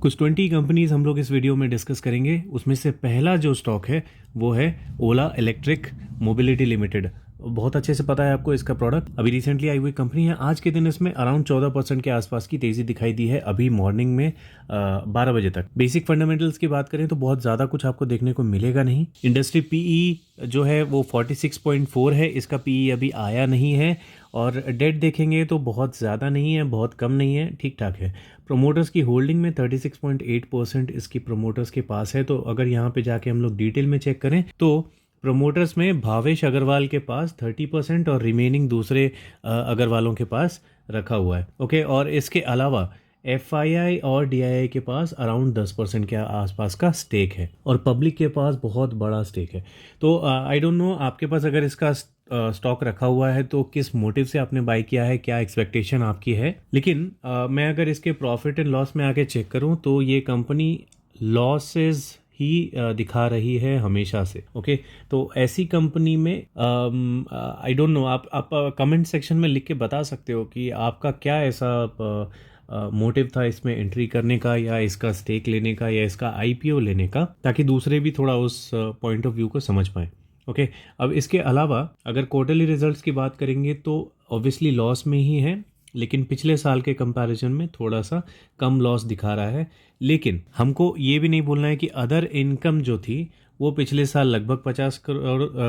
कुछ 20 कंपनीज हम लोग इस वीडियो में डिस्कस करेंगे। उसमें से पहला जो स्टॉक है वो है ओला इलेक्ट्रिक मोबिलिटी लिमिटेड। बहुत अच्छे से पता है आपको इसका प्रोडक्ट, अभी रिसेंटली आई हुई कंपनी है। आज के दिन इसमें अराउंड 14% के आसपास की तेजी दिखाई दी है अभी मॉर्निंग में 12 बजे तक। बेसिक फंडामेंटल्स की बात करें तो बहुत ज़्यादा कुछ आपको देखने को मिलेगा नहीं। इंडस्ट्री पीई जो है वो 46.4 है, इसका पीई अभी आया नहीं है। और डेट देखेंगे तो बहुत ज़्यादा नहीं है, बहुत कम नहीं है, ठीक ठाक है। प्रोमोटर्स की होल्डिंग में 36.8% इसकी प्रोमोटर्स के पास है। तो अगर यहाँ पे जाके हम लोग डिटेल में चेक करें तो प्रोमोटर्स में भावेश अग्रवाल के पास 30% और रिमेनिंग दूसरे अग्रवालों के पास रखा हुआ है। ओके, और इसके अलावा FII और DII के पास अराउंड 10% के आसपास का स्टेक है और पब्लिक के पास बहुत बड़ा स्टेक है। तो आई डोंट नो आपके पास अगर इसका स्टॉक रखा हुआ है तो किस मोटिव से आपने बाय किया है, क्या एक्सपेक्टेशन आपकी है। लेकिन मैं अगर इसके प्रॉफिट एंड लॉस में आके चेक करूं तो ये कंपनी लॉसेस ही दिखा रही है हमेशा से। ओके, तो ऐसी कंपनी में आई डोंट नो, आप कमेंट सेक्शन में लिख के बता सकते हो कि आपका क्या ऐसा मोटिव था इसमें एंट्री करने का, या इसका स्टेक लेने का, या इसका IPO लेने का, ताकि दूसरे भी थोड़ा उस पॉइंट ऑफ व्यू को समझ पाएं। ओके, अब इसके अलावा अगर क्वार्टरली रिजल्ट्स की बात करेंगे तो ऑब्वियसली लॉस में ही है, लेकिन पिछले साल के कंपैरिजन में थोड़ा सा कम लॉस दिखा रहा है। लेकिन हमको ये भी नहीं बोलना है कि अदर इनकम जो थी वो पिछले साल लगभग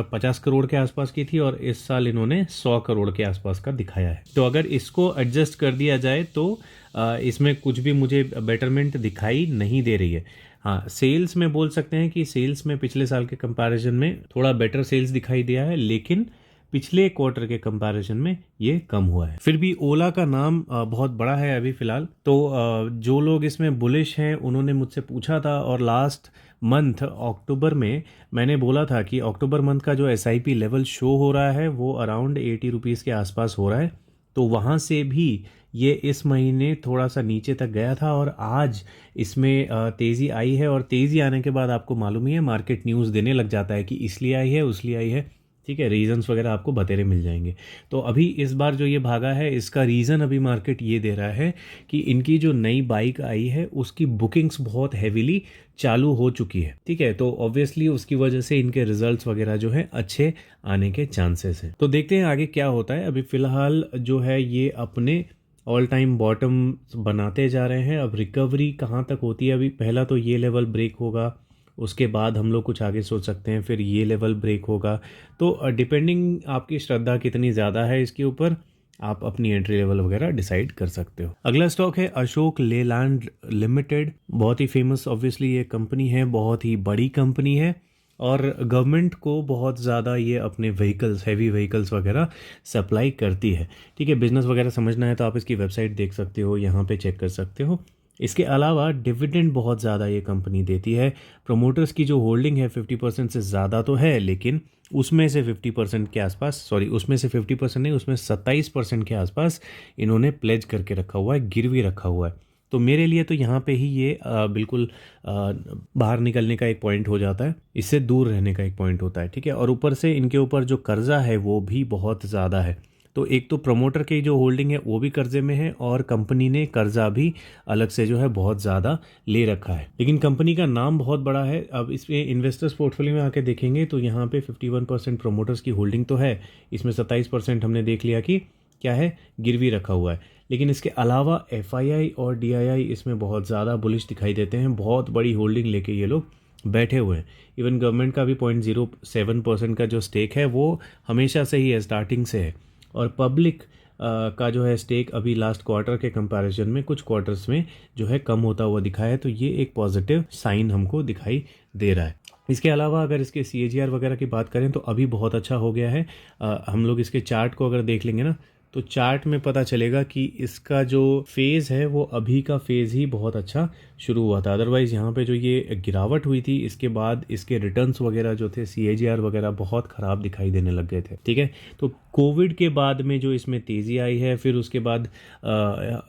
50 करोड़ के आसपास की थी और इस साल इन्होंने 100 करोड़ के आसपास का दिखाया है। तो अगर इसको एडजस्ट कर दिया जाए तो इसमें कुछ भी मुझे बेटरमेंट दिखाई नहीं दे रही है। हाँ, सेल्स में बोल सकते हैं कि सेल्स में पिछले साल के कंपैरिजन में थोड़ा बेटर सेल्स दिखाई दिया है, लेकिन पिछले क्वार्टर के कंपैरिजन में ये कम हुआ है। फिर भी ओला का नाम बहुत बड़ा है अभी फिलहाल। तो जो लोग इसमें बुलिश हैं उन्होंने मुझसे पूछा था, और लास्ट मंथ अक्टूबर में मैंने बोला था कि अक्टूबर मंथ का जो SIP लेवल शो हो रहा है वो अराउंड 80 रुपीज़ के आसपास हो रहा है। तो वहाँ से भी ये इस महीने थोड़ा सा नीचे तक गया था और आज इसमें तेज़ी आई है। और तेज़ी आने के बाद आपको मालूम ही है मार्केट न्यूज़ देने लग जाता है कि इसलिए आई है, उसलिए आई है, ठीक है, रीजंस वगैरह आपको बतेरे मिल जाएंगे। तो अभी इस बार जो ये भागा है इसका रीज़न अभी मार्केट ये दे रहा है कि इनकी जो नई बाइक आई है उसकी बुकिंग्स बहुत हैवीली चालू हो चुकी है, ठीक है। तो ऑब्वियसली उसकी वजह से इनके रिजल्ट्स वगैरह जो है अच्छे आने के चांसेस हैं। तो देखते हैं आगे क्या होता है। अभी फिलहाल जो है ये अपने ऑल टाइम बॉटम बनाते जा रहे हैं। अब रिकवरी कहाँ तक होती है, अभी पहला तो ये लेवल ब्रेक होगा, उसके बाद हम लोग कुछ आगे सोच सकते हैं, फिर ये लेवल ब्रेक होगा। तो डिपेंडिंग आपकी श्रद्धा कितनी ज़्यादा है इसके ऊपर, आप अपनी एंट्री लेवल वगैरह डिसाइड कर सकते हो। अगला स्टॉक है अशोक लेलैंड लिमिटेड। बहुत ही फेमस ऑब्वियसली ये कंपनी है, बहुत ही बड़ी कंपनी है और गवर्नमेंट को बहुत ज़्यादा ये अपने व्हीकल्स, हैवी व्हीकल्स वगैरह सप्लाई करती है, ठीक है। बिजनेस वगैरह समझना है तो आप इसकी वेबसाइट देख सकते हो, यहाँ पे चेक कर सकते हो। इसके अलावा डिविडेंड बहुत ज़्यादा ये कंपनी देती है। प्रोमोटर्स की जो होल्डिंग है 50% से ज़्यादा तो है, लेकिन उसमें से 50% के आसपास, उसमें से 50% नहीं, उसमें 27% के आसपास इन्होंने प्लेज करके रखा हुआ है, गिरवी रखा हुआ है। तो मेरे लिए तो यहाँ पे ही ये बिल्कुल बाहर निकलने का एक पॉइंट हो जाता है, इससे दूर रहने का एक पॉइंट होता है, ठीक है। और ऊपर से इनके ऊपर जो कर्जा है वो भी बहुत ज़्यादा है। तो एक तो प्रमोटर की जो होल्डिंग है वो भी कर्जे में है और कंपनी ने कर्जा भी अलग से जो है बहुत ज़्यादा ले रखा है, लेकिन कंपनी का नाम बहुत बड़ा है। अब इसमें इन्वेस्टर्स पोर्टफोलियो में आके देखेंगे तो यहाँ पे 51% प्रमोटर्स की होल्डिंग तो है, इसमें 27% हमने देख लिया कि क्या है, गिरवी रखा हुआ है। लेकिन इसके अलावा FII और DII इसमें बहुत ज़्यादा बुलिश दिखाई देते हैं, बहुत बड़ी होल्डिंग लेके ये लोग बैठे हुए हैं। इवन गवर्नमेंट का भी 0.07% का जो स्टेक है वो हमेशा से ही है, स्टार्टिंग से है। और पब्लिक का जो है स्टेक अभी लास्ट क्वार्टर के कंपैरिजन में कुछ क्वार्टर्स में जो है कम होता हुआ दिखा है। तो ये एक पॉजिटिव साइन हमको दिखाई दे रहा है। इसके अलावा अगर इसके CAGR वगैरह की बात करें तो अभी बहुत अच्छा हो गया है। हम लोग इसके चार्ट को अगर देख लेंगे ना तो चार्ट में पता चलेगा कि इसका जो फेज़ है वो अभी का फेज़ ही बहुत अच्छा शुरू हुआ था। अदरवाइज़ यहाँ पे जो ये गिरावट हुई थी इसके बाद इसके रिटर्न्स वगैरह जो थे, CAGR वगैरह बहुत ख़राब दिखाई देने लग गए थे, ठीक है। तो कोविड के बाद में जो इसमें तेज़ी आई है, फिर उसके बाद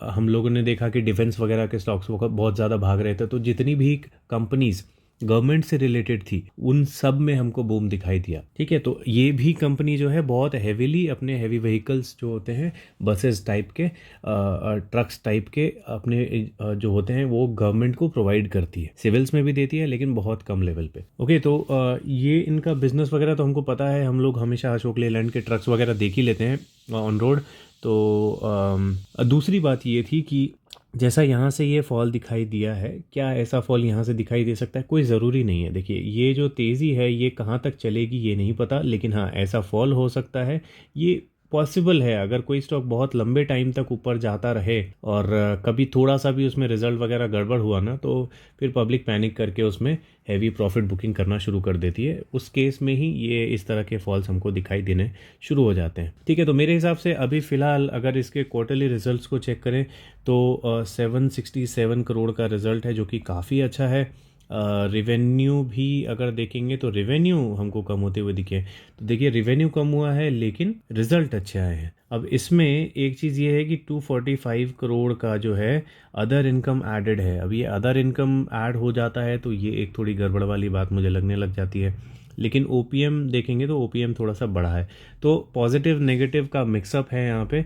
हम लोगों ने देखा कि डिफेंस वगैरह के स्टॉक्स बहुत ज़्यादा भाग रहे थे। तो जितनी भी कंपनीज़ गवर्नमेंट से रिलेटेड थी, उन सब में हमको बूम दिखाई दिया। ठीक है, तो ये भी कंपनी जो है बहुत हेवीली अपने हेवी व्हीकल्स जो होते हैं, बसेस टाइप के, ट्रक्स टाइप के अपने जो होते हैं वो गवर्नमेंट को प्रोवाइड करती है। सिविल्स में भी देती है लेकिन बहुत कम लेवल पे। ओके, तो ये इनका बिजनेस वगैरह तो हमको पता है, हम लोग हमेशा अशोक लेलैंड के ट्रक्स वगैरह देख ही लेते हैं ऑन रोड। तो दूसरी बात ये थी कि जैसा यहाँ से ये फॉल दिखाई दिया है, क्या ऐसा फॉल यहाँ से दिखाई दे सकता है? कोई ज़रूरी नहीं है। देखिए, ये जो तेज़ी है ये कहाँ तक चलेगी ये नहीं पता, लेकिन हाँ ऐसा फॉल हो सकता है, ये पॉसिबल है। अगर कोई स्टॉक बहुत लंबे टाइम तक ऊपर जाता रहे और कभी थोड़ा सा भी उसमें रिजल्ट वगैरह गड़बड़ हुआ ना, तो फिर पब्लिक पैनिक करके उसमें हैवी प्रॉफिट बुकिंग करना शुरू कर देती है। उस केस में ही ये इस तरह के फॉल्स हमको दिखाई देने शुरू हो जाते हैं। ठीक है, तो मेरे हिसाब से अभी फ़िलहाल अगर इसके क्वार्टरली रिजल्ट्स को चेक करें तो 767 करोड़ का रिजल्ट है, जो कि काफ़ी अच्छा है। रिवेन्यू भी अगर देखेंगे तो रिवेन्यू हमको कम होते हुए दिखे, तो देखिए रिवेन्यू कम हुआ है लेकिन रिजल्ट अच्छे आए हैं। अब इसमें एक चीज़ ये है कि 245 करोड़ का जो है अदर इनकम एडेड है। अब ये अदर इनकम ऐड हो जाता है तो ये एक थोड़ी गड़बड़ वाली बात मुझे लगने लग जाती है। लेकिन ओपीएम देखेंगे तो ओपीएम थोड़ा सा बड़ा है, तो पॉजिटिव नेगेटिव का मिक्सअप है यहाँ पे।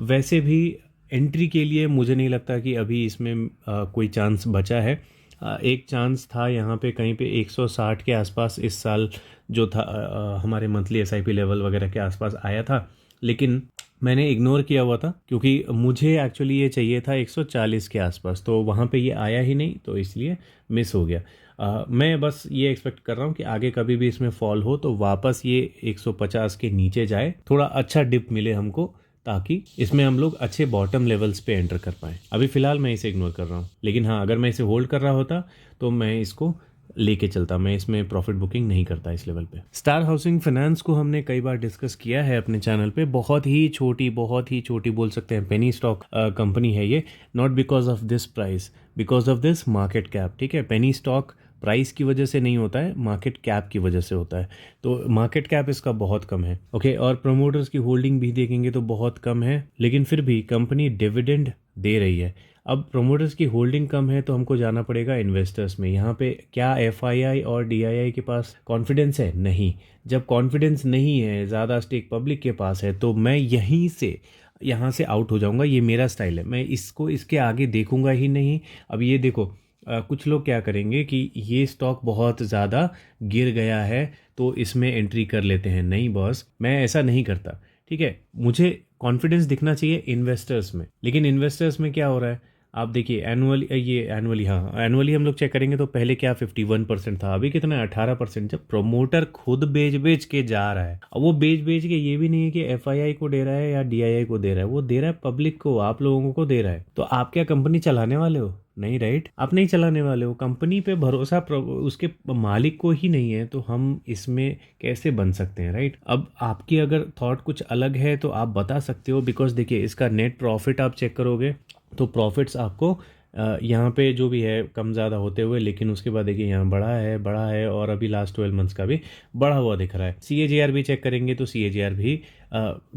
वैसे भी एंट्री के लिए मुझे नहीं लगता कि अभी इसमें कोई चांस बचा है। एक चांस था यहाँ पे कहीं पे 160 के आसपास इस साल जो था, हमारे मंथली एसआईपी लेवल वगैरह के आसपास आया था, लेकिन मैंने इग्नोर किया हुआ था क्योंकि मुझे एक्चुअली ये चाहिए था 140 के आसपास, तो वहाँ पे ये आया ही नहीं, तो इसलिए मिस हो गया। मैं बस ये एक्सपेक्ट कर रहा हूँ कि आगे कभी भी इसमें फॉल हो तो वापस ये 150 के नीचे जाए, थोड़ा अच्छा डिप मिले हमको, ताकि इसमें हम लोग अच्छे बॉटम लेवल्स पे एंटर कर पाएँ। अभी फ़िलहाल मैं इसे इग्नोर कर रहा हूँ, लेकिन हाँ अगर मैं इसे होल्ड कर रहा होता तो मैं इसको लेके चलता। मैं इसमें प्रॉफिट बुकिंग नहीं करता इस लेवल पे। स्टार हाउसिंग फाइनेंस को हमने कई बार डिस्कस किया है अपने चैनल पे। बहुत ही छोटी बोल सकते हैं पेनी स्टॉक कंपनी है ये, not because of this price, because of this market cap. ठीक है, पेनी स्टॉक प्राइस की वजह से नहीं होता है, मार्केट कैप की वजह से होता है। तो मार्केट कैप इसका बहुत कम है। ओके, और प्रमोटर्स की होल्डिंग भी देखेंगे तो बहुत कम है, लेकिन फिर भी कंपनी डिविडेंड दे रही है। अब प्रमोटर्स की होल्डिंग कम है तो हमको जाना पड़ेगा इन्वेस्टर्स में। यहाँ पे क्या एफआईआई और डीआईआई के पास कॉन्फिडेंस है? नहीं। जब कॉन्फिडेंस नहीं है, ज़्यादा स्टेक पब्लिक के पास है, तो मैं यहाँ से आउट हो जाऊँगा। ये मेरा स्टाइल है, मैं इसको इसके आगे देखूँगा ही नहीं। अब ये देखो, कुछ लोग क्या करेंगे कि ये स्टॉक बहुत ज़्यादा गिर गया है तो इसमें एंट्री कर लेते हैं। नहीं बॉस, मैं ऐसा नहीं करता। ठीक है, मुझे कॉन्फिडेंस दिखना चाहिए इन्वेस्टर्स में, लेकिन इन्वेस्टर्स में क्या हो रहा है आप देखिए। एनुअली हम लोग चेक करेंगे तो पहले क्या 51% था, अभी कितना है 18%। जब प्रमोटर खुद बेच के जा रहा है, अब वो बेच के, ये भी नहीं है कि एफआईआई को दे रहा है या डीआईआई को दे रहा है, वो दे रहा है पब्लिक को, आप लोगों को दे रहा है। तो आप क्या कंपनी चलाने वाले हो? नहीं, राइट, आप नहीं चलाने वाले हो। कंपनी पे भरोसा उसके मालिक को ही नहीं है, तो हम इसमें कैसे बन सकते हैं, राइट? अब आपकी अगर थॉट कुछ अलग है तो आप बता सकते हो, बिकॉज देखिए इसका नेट प्रॉफिट आप चेक करोगे तो प्रॉफिट्स आपको यहाँ पे जो भी है कम ज़्यादा होते हुए, लेकिन उसके बाद देखिए यहाँ बड़ा है और अभी लास्ट 12 मंथ्स का भी बढ़ा हुआ दिख रहा है। CAGR भी चेक करेंगे तो CAGR भी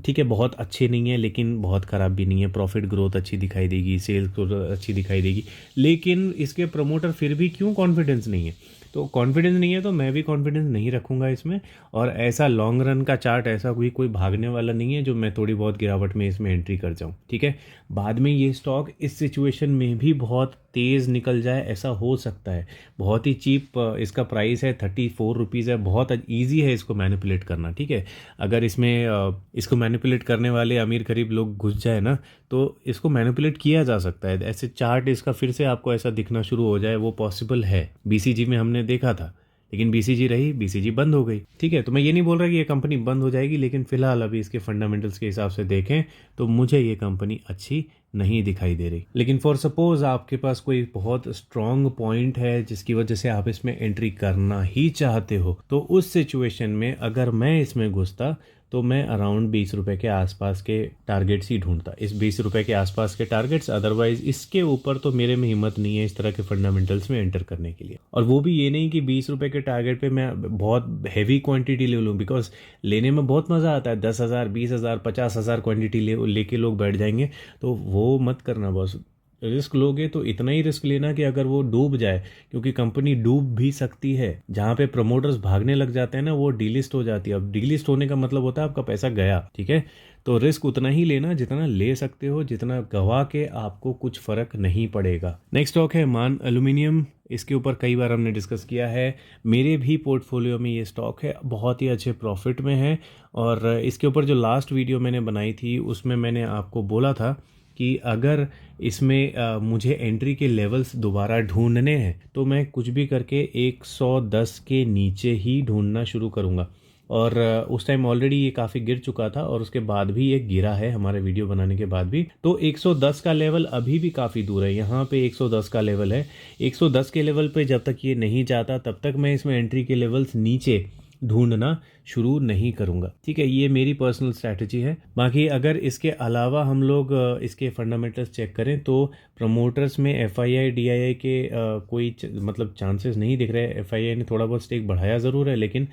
ठीक है, बहुत अच्छे नहीं है लेकिन बहुत ख़राब भी नहीं है। प्रॉफिट ग्रोथ अच्छी दिखाई देगी, सेल्स ग्रोथ अच्छी दिखाई देगी, लेकिन इसके प्रमोटर फिर भी क्यों कॉन्फिडेंस नहीं है? तो कॉन्फिडेंस नहीं है तो मैं भी कॉन्फिडेंस नहीं रखूँगा इसमें। और ऐसा लॉन्ग रन का चार्ट, ऐसा कोई भागने वाला नहीं है जो मैं थोड़ी बहुत गिरावट में इसमें एंट्री कर जाऊँ। ठीक है, बाद में ये स्टॉक इस सिचुएशन में भी बहुत तेज़ निकल जाए, ऐसा हो सकता है। बहुत ही चीप इसका प्राइस है, 34 रुपीज़ है, बहुत ईजी है इसको मैनिपुलेट करना। ठीक है, अगर इसमें इसको मैनिपुलेट करने वाले अमीर गरीब लोग घुस जाए ना तो इसको मैनिपुलेट किया जा सकता है। ऐसे चार्ट इसका फिर से आपको ऐसा दिखना शुरू हो जाए, वो पॉसिबल है। BCG में हमने देखा था, लेकिन BCG रही, BCG बंद हो गई। ठीक है, तो मैं ये नहीं बोल रहा कि ये कंपनी बंद हो जाएगी, लेकिन फिलहाल अभी इसके फंडामेंटल्स के हिसाब से देखें तो मुझे ये कंपनी अच्छी नहीं दिखाई दे रही। लेकिन फॉर सपोज आपके पास कोई बहुत स्ट्रॉन्ग पॉइंट है जिसकी वजह से आप इसमें एंट्री करना ही चाहते हो, तो उस सिचुएशन में अगर मैं इसमें घुसता तो मैं अराउंड 20 रुपये के आसपास के टारगेट्स ही ढूंढता, इस 20 रुपये के आसपास के टारगेट्स। अदरवाइज इसके ऊपर तो मेरे में हिम्मत नहीं है इस तरह के फंडामेंटल्स में एंटर करने के लिए। और वो भी ये नहीं कि 20 रुपये के टारगेट पे मैं बहुत हैवी क्वांटिटी ले लूँ, बिकॉज लेने में बहुत मज़ा आता है। 10,000, 20,000, 50,000 क्वांटिटी लेके लोग बैठ जाएंगे, तो वो मत करना बॉस। रिस्क लोगे तो इतना ही रिस्क लेना कि अगर वो डूब जाए, क्योंकि कंपनी डूब भी सकती है। जहां पे प्रमोटर्स भागने लग जाते हैं ना, वो डीलिस्ट हो जाती है। अब डीलिस्ट होने का मतलब होता है आपका पैसा गया, ठीक है। तो रिस्क उतना ही लेना जितना ले सकते हो, जितना गवा के आपको कुछ फर्क नहीं पड़ेगा। नेक्स्ट स्टॉक है मान एल्यूमिनियम। इसके ऊपर कई बार हमने डिस्कस किया है, मेरे भी पोर्टफोलियो में ये स्टॉक है, बहुत ही अच्छे प्रॉफिट में है। और इसके ऊपर जो लास्ट वीडियो मैंने बनाई थी उसमें मैंने आपको बोला था कि अगर इसमें मुझे एंट्री के लेवल्स दोबारा ढूंढने हैं तो मैं कुछ भी करके 110 के नीचे ही ढूंढना शुरू करूंगा। और उस टाइम ऑलरेडी ये काफ़ी गिर चुका था और उसके बाद भी ये गिरा है हमारे वीडियो बनाने के बाद भी। तो 110 का लेवल अभी भी काफ़ी दूर है, यहाँ पे 110 का लेवल है। 110 के लेवल पे जब तक ये नहीं जाता तब तक मैं इसमें एंट्री के लेवल्स नीचे ढूंढना शुरू नहीं करूंगा, ठीक है। ये मेरी पर्सनल स्ट्रैटेजी है। बाकी अगर इसके अलावा हम लोग इसके फंडामेंटल्स चेक करें तो प्रमोटर्स में एफआईआई डीआईआई के कोई मतलब चांसेस नहीं दिख रहे। एफआईआई ने थोड़ा बहुत स्टेक बढ़ाया ज़रूर है, लेकिन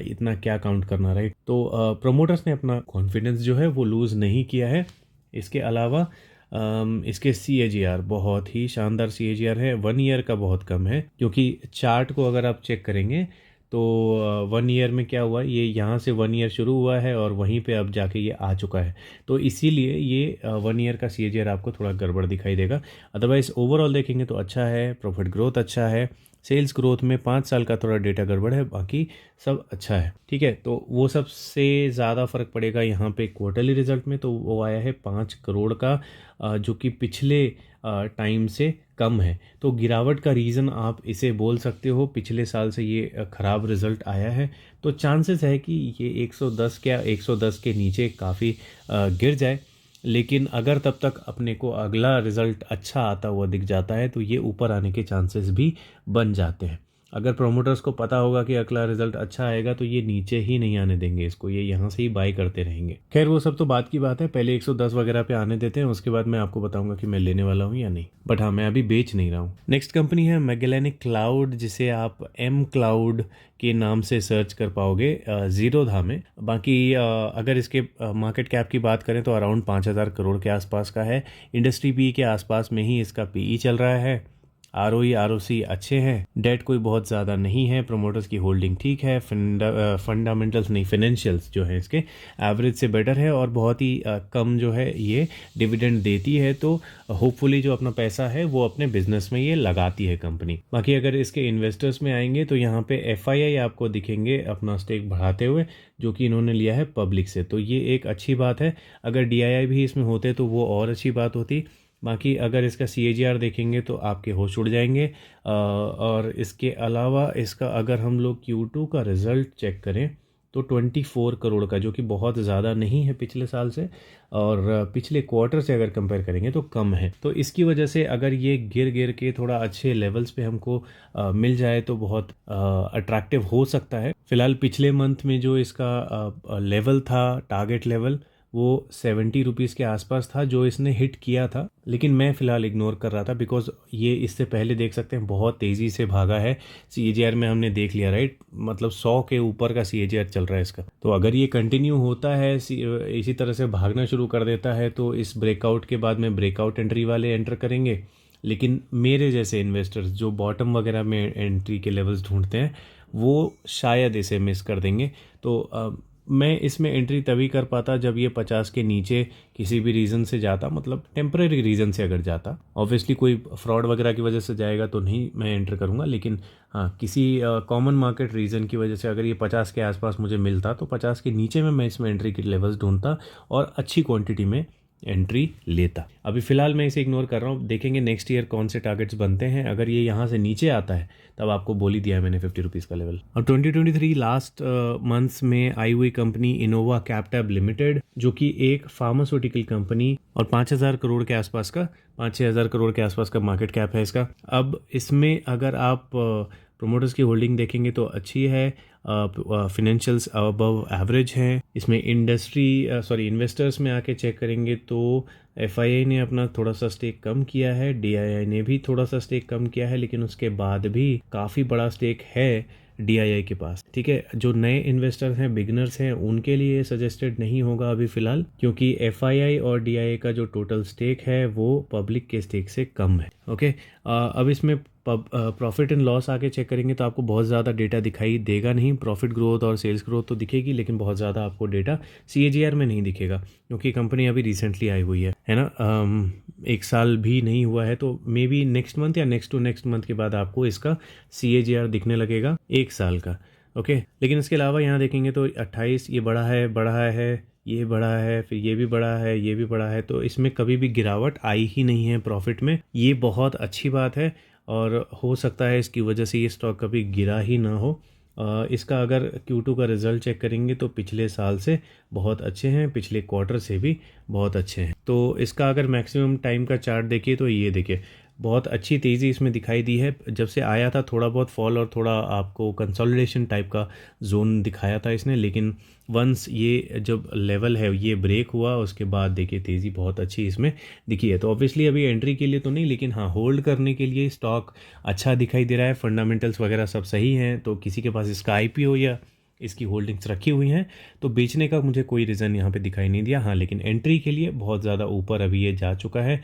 इतना क्या काउंट करना, राइट। तो प्रमोटर्स ने अपना कॉन्फिडेंस जो है वो लूज़ नहीं किया है। इसके अलावा इसके CAGR बहुत ही शानदार CAGR है। 1 ईयर का बहुत कम है, क्योंकि चार्ट को अगर आप चेक करेंगे तो 1 ईयर में क्या हुआ, ये यहाँ से 1 ईयर शुरू हुआ है और वहीं पे अब जाके ये आ चुका है। तो इसीलिए ये 1 ईयर का CAGR आपको थोड़ा गड़बड़ दिखाई देगा। अदरवाइज ओवरऑल देखेंगे तो अच्छा है, प्रॉफिट ग्रोथ अच्छा है। सेल्स ग्रोथ में 5 साल का थोड़ा डेटा गड़बड़ है, बाकी सब अच्छा है, ठीक है। तो वो सबसे ज़्यादा फर्क पड़ेगा यहाँ पे क्वार्टरली रिजल्ट में। तो वो आया है 5 करोड़ का, जो कि पिछले टाइम से कम है। तो गिरावट का रीज़न आप इसे बोल सकते हो, पिछले साल से ये ख़राब रिज़ल्ट आया है। तो चांसेस है कि ये 110 के नीचे काफ़ी गिर जाए। लेकिन अगर तब तक अपने को अगला रिज़ल्ट अच्छा आता हुआ दिख जाता है तो ये ऊपर आने के चांसेस भी बन जाते हैं। अगर प्रोमोटर्स को पता होगा कि अगला रिजल्ट अच्छा आएगा तो ये नीचे ही नहीं आने देंगे इसको, ये यहाँ से ही बाई करते रहेंगे। खैर वो सब तो बात की बात है, पहले 110 वगैरह पे आने देते हैं, उसके बाद मैं आपको बताऊंगा कि मैं लेने वाला हूँ या नहीं। बट हाँ, मैं अभी बेच नहीं रहा हूँ। नेक्स्ट कंपनी है मैगेलेनिक क्लाउड, जिसे आप M क्लाउड के नाम से सर्च कर पाओगे जीरोधा में। बाकी अगर इसके मार्केट कैप की बात करें तो अराउंड 5,000 करोड़ के आसपास का है। इंडस्ट्री पी के आसपास में ही इसका PE चल रहा है। ROE ROC अच्छे हैं, डेट कोई बहुत ज़्यादा नहीं है, प्रोमोटर्स की होल्डिंग ठीक है, फंडामेंटल्स नहीं फाइनेंशियल्स जो है इसके एवरेज से बेटर है और बहुत ही कम जो है ये डिविडेंड देती है। तो होपफुली जो अपना पैसा है वो अपने बिजनेस में ये लगाती है कंपनी। बाकी अगर इसके इन्वेस्टर्स में आएंगे तो यहाँ पे FII आपको दिखेंगे अपना स्टेक बढ़ाते हुए, जो कि इन्होंने लिया है पब्लिक से। तो ये एक अच्छी बात है। अगर DII भी इसमें होते तो वो और अच्छी बात होती। बाकी अगर इसका CAGR देखेंगे तो आपके होश उड़ जाएंगे। और इसके अलावा इसका अगर हम लोग Q2 का रिज़ल्ट चेक करें तो 24 करोड़ का, जो कि बहुत ज़्यादा नहीं है पिछले साल से, और पिछले क्वार्टर से अगर कंपेयर करेंगे तो कम है। तो इसकी वजह से अगर ये गिर के थोड़ा अच्छे लेवल्स पे हमको मिल जाए तो बहुत अट्रैक्टिव हो सकता है। फिलहाल पिछले मंथ में जो इसका लेवल था, टारगेट लेवल, वो 70 रुपीज़ के आसपास था जो इसने हिट किया था, लेकिन मैं फ़िलहाल इग्नोर कर रहा था बिकॉज ये इससे पहले देख सकते हैं बहुत तेज़ी से भागा है। CAGR में हमने देख लिया, राइट, मतलब 100 के ऊपर का CAGR चल रहा है इसका। तो अगर ये कंटिन्यू होता है, इसी तरह से भागना शुरू कर देता है, तो इस ब्रेकआउट के बाद में ब्रेकआउट एंट्री वाले एंटर करेंगे। लेकिन मेरे जैसे इन्वेस्टर्स जो बॉटम वगैरह में एंट्री के लेवल्स ढूंढते हैं वो शायद इसे मिस कर देंगे। तो मैं इसमें एंट्री तभी कर पाता जब ये 50 के नीचे किसी भी रीज़न से जाता, मतलब टेम्परेरी रीज़न से अगर जाता। ऑब्वियसली कोई फ्रॉड वगैरह की वजह से जाएगा तो नहीं मैं एंटर करूँगा, लेकिन हाँ, किसी कॉमन मार्केट रीज़न की वजह से अगर ये 50 के आसपास मुझे मिलता तो 50 के नीचे में मैं इसमें एंट्री के लेवल्स ढूंढता और अच्छी क्वांटिटी में एंट्री लेता। अभी फ़िलहाल मैं इसे इग्नोर कर रहा हूँ, देखेंगे नेक्स्ट ईयर कौन से टारगेट्स बनते हैं। अगर ये यहाँ से नीचे आता है तब आपको बोल ही दिया है मैंने 50 रुपीज़ का लेवल। और 2023 लास्ट मंथ्स में आई हुई कंपनी इनोवा कैपिटल लिमिटेड, जो कि एक फार्मास्यूटिकल कंपनी और 5,000 करोड़ के आसपास का, 5-6 हज़ार करोड़ के आसपास का मार्केट कैप है इसका। अब इसमें अगर आप प्रोमोटर्स की होल्डिंग देखेंगे तो अच्छी है, फिनेंशियल्स अबव एवरेज हैं। इसमें इन्वेस्टर्स में आके चेक करेंगे तो FII ने अपना थोड़ा सा स्टेक कम किया है, DII ने भी थोड़ा सा स्टेक कम किया है, लेकिन उसके बाद भी काफ़ी बड़ा स्टेक है DII के पास, ठीक है। जो नए इन्वेस्टर्स हैं, बिगनर्स हैं, उनके लिए सजेस्टेड नहीं होगा अभी फ़िलहाल, क्योंकि FII और DII का जो टोटल स्टेक है वो पब्लिक के स्टेक से कम है। ओके, अब इसमें प्रॉफिट एंड लॉस आके चेक करेंगे तो आपको बहुत ज़्यादा डेटा दिखाई देगा नहीं। प्रॉफिट ग्रोथ और सेल्स ग्रोथ तो दिखेगी, लेकिन बहुत ज़्यादा आपको डेटा CAGR में नहीं दिखेगा, क्योंकि कंपनी अभी रिसेंटली आई हुई है ना। 1 साल भी नहीं हुआ है, तो मे बी नेक्स्ट मंथ या नेक्स्ट टू नेक्स्ट मंथ के बाद आपको इसका CAGR दिखने लगेगा 1 साल का। ओके, लेकिन इसके अलावा यहाँ देखेंगे तो 28 ये बड़ा है, ये बड़ा है, फिर ये भी बड़ा है, ये भी बड़ा है, तो इसमें कभी भी गिरावट आई ही नहीं है प्रॉफिट में। ये बहुत अच्छी बात है, और हो सकता है इसकी वजह से ये स्टॉक कभी गिरा ही ना हो। इसका अगर Q2 का रिज़ल्ट चेक करेंगे तो पिछले साल से बहुत अच्छे हैं, पिछले क्वार्टर से भी बहुत अच्छे हैं। तो इसका अगर मैक्सिमम टाइम का चार्ट देखिए तो ये देखिए, बहुत अच्छी तेज़ी इसमें दिखाई दी है। जब से आया था थोड़ा बहुत फॉल और थोड़ा आपको कंसोलिडेशन टाइप का जोन दिखाया था इसने, लेकिन वंस ये जब लेवल है ये ब्रेक हुआ, उसके बाद देखिए तेज़ी बहुत अच्छी इसमें दिखी है। तो ऑब्वियसली अभी एंट्री के लिए तो नहीं, लेकिन हाँ होल्ड करने के लिए स्टॉक अच्छा दिखाई दे रहा है। फंडामेंटल्स वगैरह सब सही हैं, तो किसी के पास इसका IPO या इसकी होल्डिंग्स रखी हुई हैं तो बेचने का मुझे कोई रीज़न यहाँ पे दिखाई नहीं दिया। हाँ, लेकिन एंट्री के लिए बहुत ज़्यादा ऊपर अभी ये जा चुका है।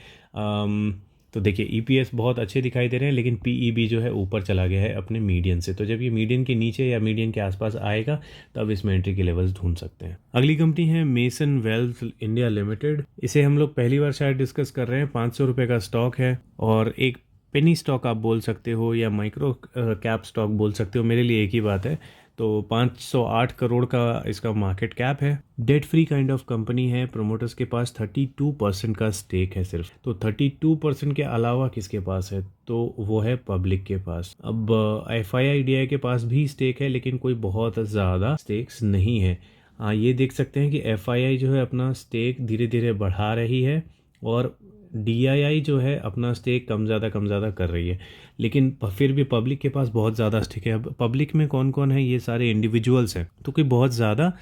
तो देखिए EPS बहुत अच्छे दिखाई दे रहे हैं, लेकिन PE भी जो है ऊपर चला गया है अपने मीडियन से। तो जब ये मीडियन के नीचे या मीडियन के आसपास आएगा तब इसमें एंट्री के लेवल्स ढूंढ सकते हैं। अगली कंपनी है मेसन वेल्थ इंडिया लिमिटेड। इसे हम लोग पहली बार शायद डिस्कस कर रहे हैं। 500 रुपये का स्टॉक है, और एक पेनी स्टॉक आप बोल सकते हो या माइक्रो कैप स्टॉक बोल सकते हो, मेरे लिए एक ही बात है। तो 508 करोड़ का इसका मार्केट कैप है। Debt free kind of company है। प्रोमोटर्स के पास 32% का स्टेक है सिर्फ। तो 32% के अलावा किसके पास है, तो वो है पब्लिक के पास। अब FII DI के पास भी स्टेक है, लेकिन कोई बहुत ज़्यादा स्टेक्स नहीं है। हाँ, ये देख सकते हैं कि FII जो है अपना स्टेक धीरे धीरे बढ़ा रही है, और DII जो है अपना स्टेक कम ज़्यादा कर रही है, लेकिन फिर भी पब्लिक के पास बहुत ज़्यादा स्टेक है। अब पब्लिक में कौन कौन है, ये सारे इंडिविजुअल्स हैं, तो कोई बहुत ज़्यादा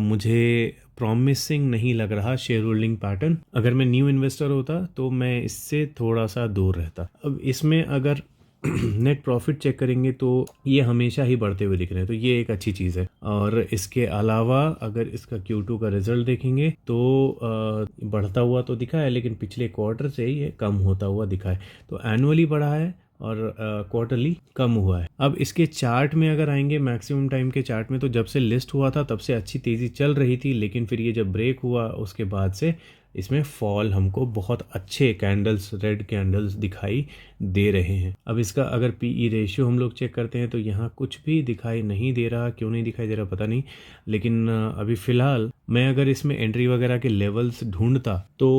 मुझे प्रॉमिसिंग नहीं लग रहा शेयर होल्डिंग पैटर्न। अगर मैं न्यू इन्वेस्टर होता तो मैं इससे थोड़ा सा दूर रहता। अब इसमें अगर नेट प्रॉफिट चेक करेंगे तो ये हमेशा ही बढ़ते हुए दिख रहे हैं, तो ये एक अच्छी चीज़ है। और इसके अलावा अगर इसका Q2 का रिजल्ट देखेंगे तो बढ़ता हुआ तो दिखा है, लेकिन पिछले क्वार्टर से ये कम होता हुआ दिखा है। तो एनुअली बढ़ा है और क्वार्टरली कम हुआ है। अब इसके चार्ट में अगर आएंगे, मैक्सिमम टाइम के चार्ट में, तो जब से लिस्ट हुआ था तब से अच्छी तेज़ी चल रही थी, लेकिन फिर ये जब ब्रेक हुआ उसके बाद से इसमें फॉल हमको बहुत अच्छे कैंडल्स, रेड कैंडल्स दिखाई दे रहे हैं। अब इसका अगर PE रेशियो हम लोग चेक करते हैं तो यहाँ कुछ भी दिखाई नहीं दे रहा। क्यों नहीं दिखाई दे रहा पता नहीं, लेकिन अभी फ़िलहाल मैं अगर इसमें एंट्री वगैरह के लेवल्स ढूंढता तो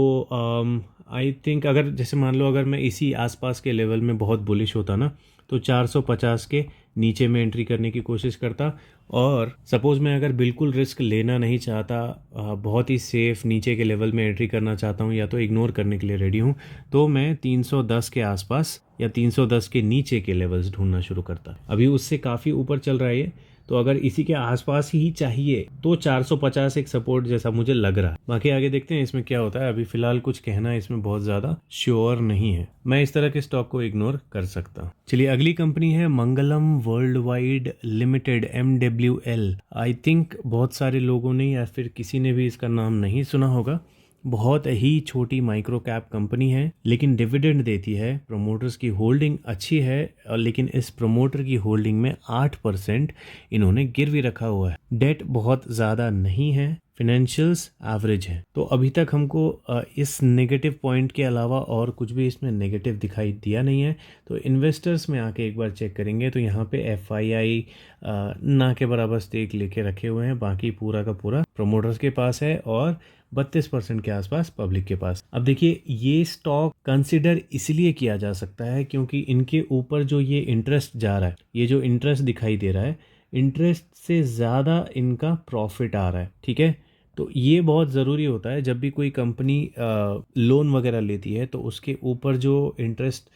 आई थिंक, अगर जैसे मान लो अगर मैं इसी आसपास के लेवल में बहुत बुलिश होता ना, तो 450 के नीचे में एंट्री करने की कोशिश करता। और सपोज़ मैं अगर बिल्कुल रिस्क लेना नहीं चाहता, बहुत ही सेफ नीचे के लेवल में एंट्री करना चाहता हूँ, या तो इग्नोर करने के लिए रेडी हूँ, तो मैं 310 के आसपास या 310 के नीचे के लेवल्स ढूंढना शुरू करता। अभी उससे काफ़ी ऊपर चल रहा है ये, तो अगर इसी के आसपास ही चाहिए तो 450 एक सपोर्ट जैसा मुझे लग रहा है। बाकी आगे देखते हैं इसमें क्या होता है। अभी फिलहाल कुछ कहना इसमें बहुत ज़्यादा श्योर नहीं है, मैं इस तरह के स्टॉक को इग्नोर कर सकता हूँ। चलिए, अगली कंपनी है Mangalam world wide limited, MWL। I think बहुत सारे लोगों ने या फिर किसी ने भी इसका नाम नहीं सुना होगा। बहुत ही छोटी माइक्रो कैप कंपनी है, लेकिन डिविडेंड देती है। प्रमोटर्स की होल्डिंग अच्छी है, लेकिन इस प्रमोटर की होल्डिंग में 8% इन्होंने गिरवी रखा हुआ है। डेट बहुत ज़्यादा नहीं है, फिनेंशियल्स एवरेज है। तो अभी तक हमको इस नेगेटिव पॉइंट के अलावा और कुछ भी इसमें नेगेटिव दिखाई दिया नहीं है। तो इन्वेस्टर्स में आके एक बार चेक करेंगे तो यहाँ पे FII ना के बराबर स्टेक लेके रखे हुए हैं, बाकी पूरा का पूरा प्रमोटर्स के पास है, और 32% के आसपास पब्लिक के पास। अब देखिए, ये स्टॉक कंसिडर इसलिए किया जा सकता है क्योंकि इनके ऊपर जो ये इंटरेस्ट जा रहा है, ये जो इंटरेस्ट दिखाई दे रहा है, इंटरेस्ट से ज़्यादा इनका प्रॉफिट आ रहा है। ठीक है, तो ये बहुत ज़रूरी होता है। जब भी कोई कंपनी लोन वगैरह लेती है तो उसके ऊपर जो इंटरेस्ट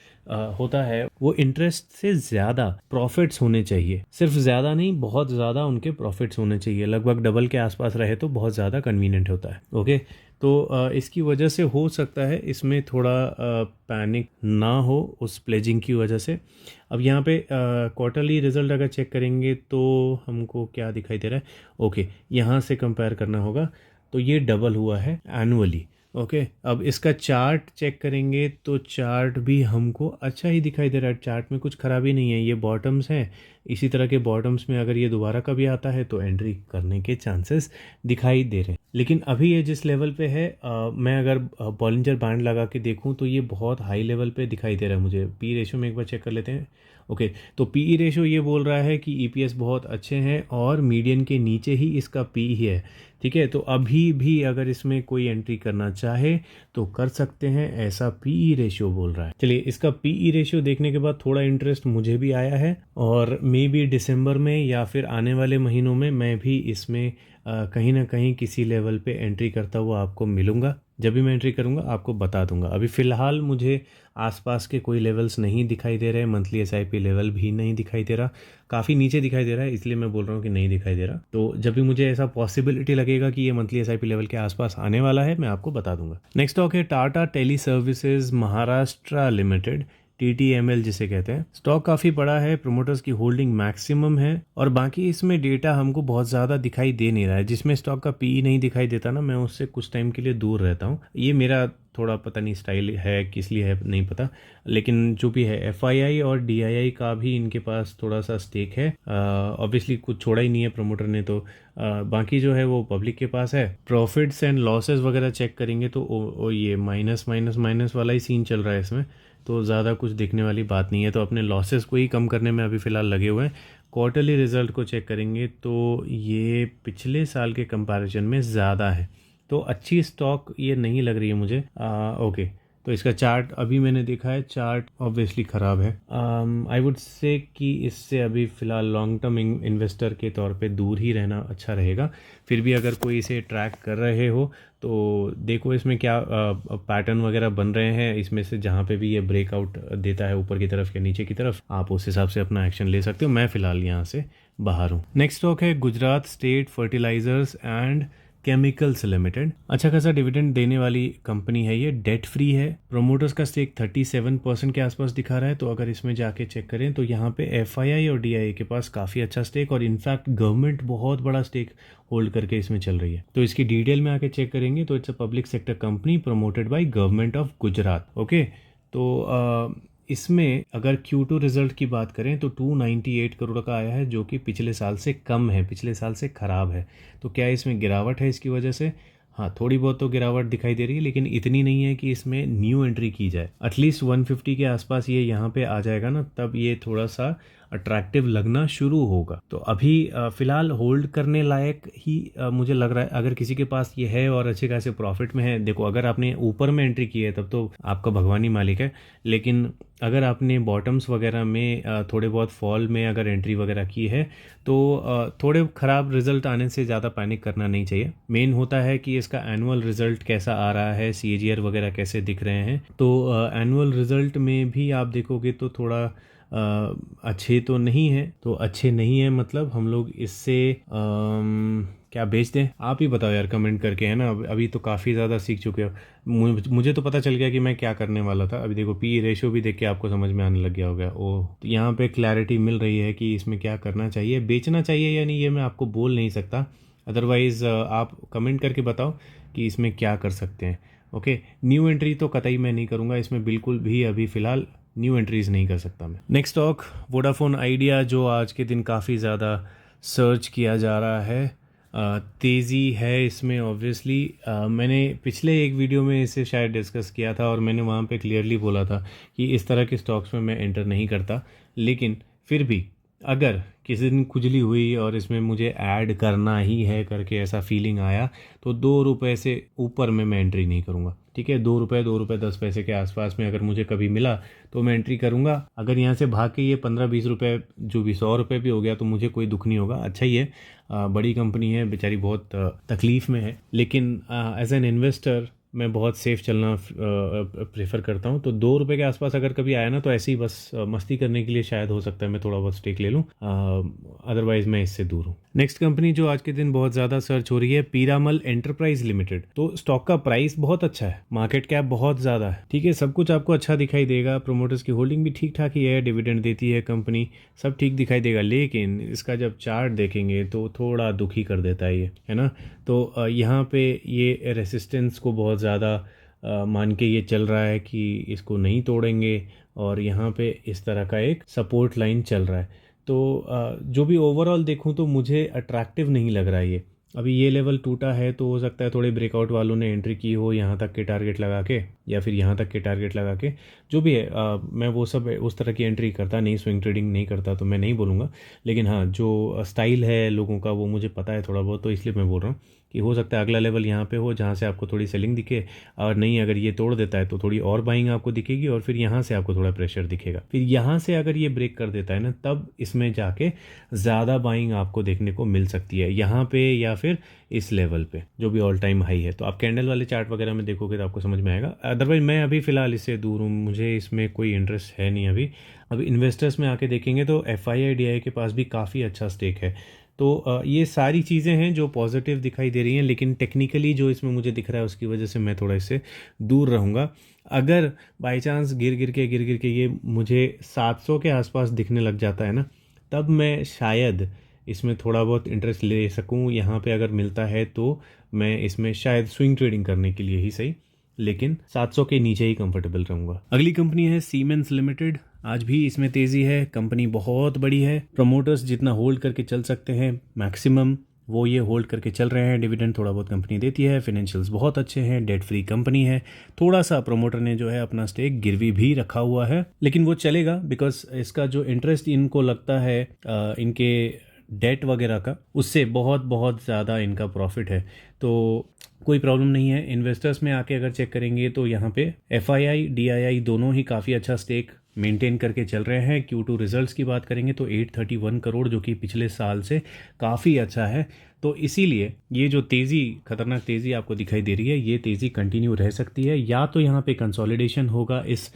होता है, वो इंटरेस्ट से ज़्यादा प्रॉफिट्स होने चाहिए। सिर्फ ज़्यादा नहीं, बहुत ज़्यादा उनके प्रॉफिट्स होने चाहिए। लगभग डबल के आसपास रहे तो बहुत ज़्यादा कन्वीनियंट होता है। ओके, तो इसकी वजह से हो सकता है इसमें थोड़ा पैनिक ना हो उस प्लेजिंग की वजह से। अब यहाँ पे क्वार्टरली रिजल्ट अगर चेक करेंगे तो हमको क्या दिखाई दे रहा है, ओके यहाँ से कंपेयर करना होगा, तो ये डबल हुआ है एनुअली। ओके अब इसका चार्ट चेक करेंगे तो चार्ट भी हमको अच्छा ही दिखाई दे रहा है, चार्ट में कुछ खराबी नहीं है, ये बॉटम्स हैं, इसी तरह के बॉटम्स में अगर ये दोबारा कभी आता है तो एंट्री करने के चांसेस दिखाई दे रहे हैं। लेकिन अभी ये जिस लेवल पे है मैं अगर बॉलिंजर बैंड लगा के देखूं तो ये बहुत हाई लेवल पे दिखाई दे रहा है मुझे। पी रेशो में एक बार चेक कर लेते हैं। ओके तो पी रेशो ये बोल रहा है कि ईपीएस बहुत अच्छे हैं और मीडियन के नीचे ही इसका पी ही है। ठीक है, तो अभी भी अगर इसमें कोई एंट्री करना चाहे तो कर सकते हैं, ऐसा पीई रेशियो बोल रहा है। चलिए इसका पीई रेशियो देखने के बाद थोड़ा इंटरेस्ट मुझे भी आया है और मे बी दिसंबर में या फिर आने वाले महीनों में मैं भी इसमें कहीं ना कहीं किसी लेवल पे एंट्री करता हुआ आपको मिलूंगा। जब भी मैं एंट्री करूंगा आपको बता दूंगा। अभी फ़िलहाल मुझे आसपास के कोई लेवल्स नहीं दिखाई दे रहे, मंथली एसआईपी लेवल भी नहीं दिखाई दे रहा, काफ़ी नीचे दिखाई दे रहा है, इसलिए मैं बोल रहा हूँ कि नहीं दिखाई दे रहा। तो जब भी मुझे ऐसा पॉसिबिलिटी लगेगा कि ये मंथली एसआईपी लेवल के आसपास आने वाला है मैं आपको बता दूंगा। नेक्स्ट स्टॉक है Tata teleservices Maharashtra limited, TTML जिसे कहते हैं। स्टॉक काफ़ी बड़ा है, प्रोमोटर्स की होल्डिंग मैक्सिमम है और बाकी इसमें डेटा हमको बहुत ज़्यादा दिखाई दे नहीं रहा है। जिसमें स्टॉक का पीई नहीं दिखाई देता ना, मैं उससे कुछ टाइम के लिए दूर रहता हूँ। ये मेरा थोड़ा पता नहीं स्टाइल है, किस लिए है नहीं पता, लेकिन जो भी है FII और DII का भी इनके पास थोड़ा सा स्टेक है। ऑब्वियसली कुछ छोड़ा ही नहीं है प्रमोटर ने, तो बाकी जो है वो पब्लिक के पास है। प्रॉफिट्स एंड लॉसेस वगैरह चेक करेंगे तो ये माइनस माइनस माइनस वाला ही सीन चल रहा है इसमें, तो ज़्यादा कुछ देखने वाली बात नहीं है। तो अपने लॉसेस को ही कम करने में अभी फ़िलहाल लगे हुए हैं। क्वार्टरली रिजल्ट को चेक करेंगे तो ये पिछले साल के कंपैरिजन में ज़्यादा है, तो अच्छी स्टॉक ये नहीं लग रही है मुझे। ओके तो इसका चार्ट अभी मैंने देखा है, चार्ट ऑब्वियसली ख़राब है। आई वुड से कि इससे अभी फ़िलहाल लॉन्ग टर्म इन्वेस्टर के तौर पे दूर ही रहना अच्छा रहेगा। फिर भी अगर कोई इसे ट्रैक कर रहे हो तो देखो इसमें क्या पैटर्न वगैरह बन रहे हैं, इसमें से जहाँ पे भी ये ब्रेकआउट देता है ऊपर की तरफ या नीचे की तरफ, आप उस हिसाब से अपना एक्शन ले सकते हो। मैं फ़िलहाल यहाँ से बाहर हूँ। नेक्स्ट स्टॉक है Gujarat state fertilizers and chemicals limited. अच्छा खासा डिविडेंड देने वाली कंपनी है, ये डेट फ्री है। प्रोमोटर्स का स्टेक 37% के आसपास दिखा रहा है, तो अगर इसमें जाके चेक करें तो यहाँ पे FII और DII के पास काफ़ी अच्छा स्टेक और इनफैक्ट गवर्नमेंट बहुत बड़ा स्टेक होल्ड करके इसमें चल रही है। तो इसकी डिटेल में आके चेक करेंगे तो it's a public sector company promoted by government of Gujarat. Okay तो इसमें अगर Q2 रिजल्ट की बात करें तो 298 करोड़ का आया है, जो कि पिछले साल से कम है, पिछले साल से ख़राब है। तो क्या इसमें गिरावट है इसकी वजह से? हाँ थोड़ी बहुत तो गिरावट दिखाई दे रही है, लेकिन इतनी नहीं है कि इसमें न्यू एंट्री की जाए। एटलीस्ट 150 के आसपास ये यहाँ पे आ जाएगा ना, तब ये थोड़ा सा अट्रैक्टिव लगना शुरू होगा। तो अभी फ़िलहाल होल्ड करने लायक ही मुझे लग रहा है। अगर किसी के पास ये है और अच्छे खासे प्रॉफिट में है, देखो अगर आपने ऊपर में एंट्री की है तब तो आपका भगवान ही मालिक है, लेकिन अगर आपने बॉटम्स वगैरह में थोड़े बहुत फॉल में अगर एंट्री वगैरह की है तो थोड़े ख़राब रिजल्ट आने से ज़्यादा पैनिक करना नहीं चाहिए। मेन होता है कि इसका एनुअल रिजल्ट कैसा आ रहा है, CAGR वगैरह कैसे दिख रहे हैं। तो एनुअल रिजल्ट में भी आप देखोगे तो थोड़ा अच्छे तो नहीं है, तो अच्छे नहीं है मतलब हम लोग इससे क्या बेच दें? आप ही बताओ यार कमेंट करके, है ना। अभी तो काफ़ी ज़्यादा सीख चुके हो, मुझे तो पता चल गया कि मैं क्या करने वाला था। अभी देखो पी रेशो भी देख के आपको समझ में आने लग गया होगा। तो यहाँ पे क्लैरिटी मिल रही है कि इसमें क्या करना चाहिए, बेचना चाहिए या नहीं, ये मैं आपको बोल नहीं सकता। अदरवाइज़ आप कमेंट करके बताओ कि इसमें क्या कर सकते हैं। ओके न्यू एंट्री तो कतई मैं नहीं करूँगा इसमें, बिल्कुल भी अभी फ़िलहाल न्यू एंट्रीज नहीं कर सकता मैं। नेक्स्ट स्टॉक वोडाफोन आइडिया, जो आज के दिन काफ़ी ज़्यादा सर्च किया जा रहा है, तेज़ी है इसमें ऑब्वियसली। मैंने पिछले एक वीडियो में इसे शायद डिस्कस किया था और मैंने वहाँ पे क्लियरली बोला था कि इस तरह के स्टॉक्स में मैं एंटर नहीं करता, लेकिन फिर भी अगर किसी दिन खुजली हुई और इसमें मुझे ऐड करना ही है करके ऐसा फीलिंग आया तो 2 रुपये से ऊपर में मैं एंट्री नहीं करूँगा। ठीक है, 2 रुपये 10 पैसे के आसपास में अगर मुझे कभी मिला तो मैं एंट्री करूँगा। अगर यहाँ से भाग के ये 15-20 रुपये, जो भी 100 रुपये भी हो गया तो मुझे कोई दुख नहीं होगा। अच्छा ही है, बड़ी कंपनी है, बेचारी बहुत तकलीफ़ में है, लेकिन एज एन इन्वेस्टर मैं बहुत सेफ चलना प्रेफर करता हूँ। तो 2 रुपये के आसपास अगर कभी आया ना तो ऐसे ही बस मस्ती करने के लिए शायद हो सकता है मैं थोड़ा बहुत स्टेक ले लूँ, अदरवाइज मैं इससे दूर हूँ। नेक्स्ट कंपनी जो आज के दिन बहुत ज़्यादा सर्च हो रही है, पीरामल एंटरप्राइज लिमिटेड। तो स्टॉक का प्राइस बहुत अच्छा है, मार्केट कैप बहुत ज़्यादा है, ठीक है, सब कुछ आपको अच्छा दिखाई देगा, प्रोमोटर्स की होल्डिंग भी ठीक ठाक ही है, डिविडेंड देती है कंपनी, सब ठीक दिखाई देगा। लेकिन इसका जब चार्ट देखेंगे तो थोड़ा दुखी कर देता है ये, है ना। तो यहाँ पे ये रेसिस्टेंस को बहुत ज़्यादा मान के ये चल रहा है कि इसको नहीं तोड़ेंगे, और यहाँ पे इस तरह का एक सपोर्ट लाइन चल रहा है। तो जो भी ओवरऑल देखूँ तो मुझे अट्रैक्टिव नहीं लग रहा है ये। अभी ये लेवल टूटा है तो हो सकता है थोड़े ब्रेकआउट वालों ने एंट्री की हो यहाँ तक के टारगेट लगा के, या फिर यहाँ तक के टारगेट लगा के, जो भी है। मैं वो सब उस तरह की एंट्री करता नहीं, स्विंग ट्रेडिंग नहीं करता, तो मैं नहीं बोलूँगा। लेकिन हाँ, जो स्टाइल है लोगों का वो मुझे पता है थोड़ा बहुत, तो इसलिए मैं बोल रहा हूँ कि हो सकता है अगला लेवल यहाँ पे हो जहाँ से आपको थोड़ी सेलिंग दिखे, और नहीं अगर ये तोड़ देता है तो थोड़ी और बाइंग आपको दिखेगी, और फिर यहाँ से आपको थोड़ा प्रेशर दिखेगा। फिर यहाँ से अगर ये ब्रेक कर देता है ना, तब इसमें जाके ज़्यादा बाइंग आपको देखने को मिल सकती है यहाँ पे, या फिर इस लेवल पे जो भी ऑल टाइम हाई है। तो आप कैंडल वाले चार्ट वगैरह में देखोगे तो आपको समझ में आएगा। अदरवाइज मैं अभी फ़िलहाल इससे दूर हूँ, मुझे इसमें कोई इंटरेस्ट है नहीं अभी इन्वेस्टर्स में आके देखेंगे तो FII के पास भी काफ़ी अच्छा स्टेक है। तो ये सारी चीज़ें हैं जो पॉजिटिव दिखाई दे रही हैं, लेकिन टेक्निकली जो इसमें मुझे दिख रहा है उसकी वजह से मैं थोड़ा इससे दूर रहूँगा। अगर बाई चांस गिर गिर के ये मुझे 700 के आसपास दिखने लग जाता है ना, तब मैं शायद इसमें थोड़ा बहुत इंटरेस्ट ले सकूं। यहाँ पे अगर मिलता है तो मैं इसमें शायद स्विंग ट्रेडिंग करने के लिए ही सही, लेकिन 700 के नीचे ही कंफर्टेबल रहूँगा। अगली कंपनी है सीमेंस लिमिटेड। आज भी इसमें तेज़ी है, कंपनी बहुत बड़ी है, प्रमोटर्स जितना होल्ड करके चल सकते हैं मैक्सिमम वो ये होल्ड करके चल रहे हैं। डिविडेंड थोड़ा बहुत कंपनी देती है, फाइनेंशियल्स बहुत अच्छे हैं, डेट फ्री कंपनी है। थोड़ा सा प्रमोटर ने जो है अपना स्टेक गिरवी भी रखा हुआ है, लेकिन वो चलेगा बिकॉज इसका जो इंटरेस्ट इनको लगता है इनके डेट वगैरह का, उससे बहुत बहुत ज़्यादा इनका प्रॉफिट है, तो कोई प्रॉब्लम नहीं है। इन्वेस्टर्स में आके अगर चेक करेंगे तो यहाँ पे FII DII दोनों ही काफ़ी अच्छा स्टेक मेंटेन करके चल रहे हैं। Q2 रिजल्ट्स की बात करेंगे तो 831 करोड़, जो कि पिछले साल से काफ़ी अच्छा है। तो इसीलिए ये जो तेज़ी, खतरनाक तेज़ी आपको दिखाई दे रही है, ये तेज़ी कंटिन्यू रह सकती है, या तो यहाँ पे कंसोलिडेशन होगा। इस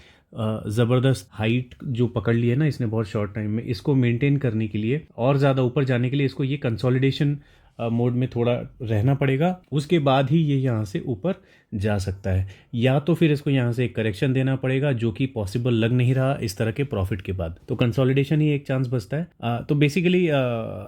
ज़बरदस्त हाइट जो पकड़ ली है ना इसने बहुत शॉर्ट टाइम में, इसको मेंटेन करने के लिए और ज़्यादा ऊपर जाने के लिए इसको ये कंसोलिडेशन मोड में थोड़ा रहना पड़ेगा, उसके बाद ही ये यहाँ से ऊपर जा सकता है, या तो फिर इसको यहाँ से एक करेक्शन देना पड़ेगा, जो कि पॉसिबल लग नहीं रहा इस तरह के प्रॉफिट के बाद। तो कंसोलिडेशन ही एक चांस बचता है। तो बेसिकली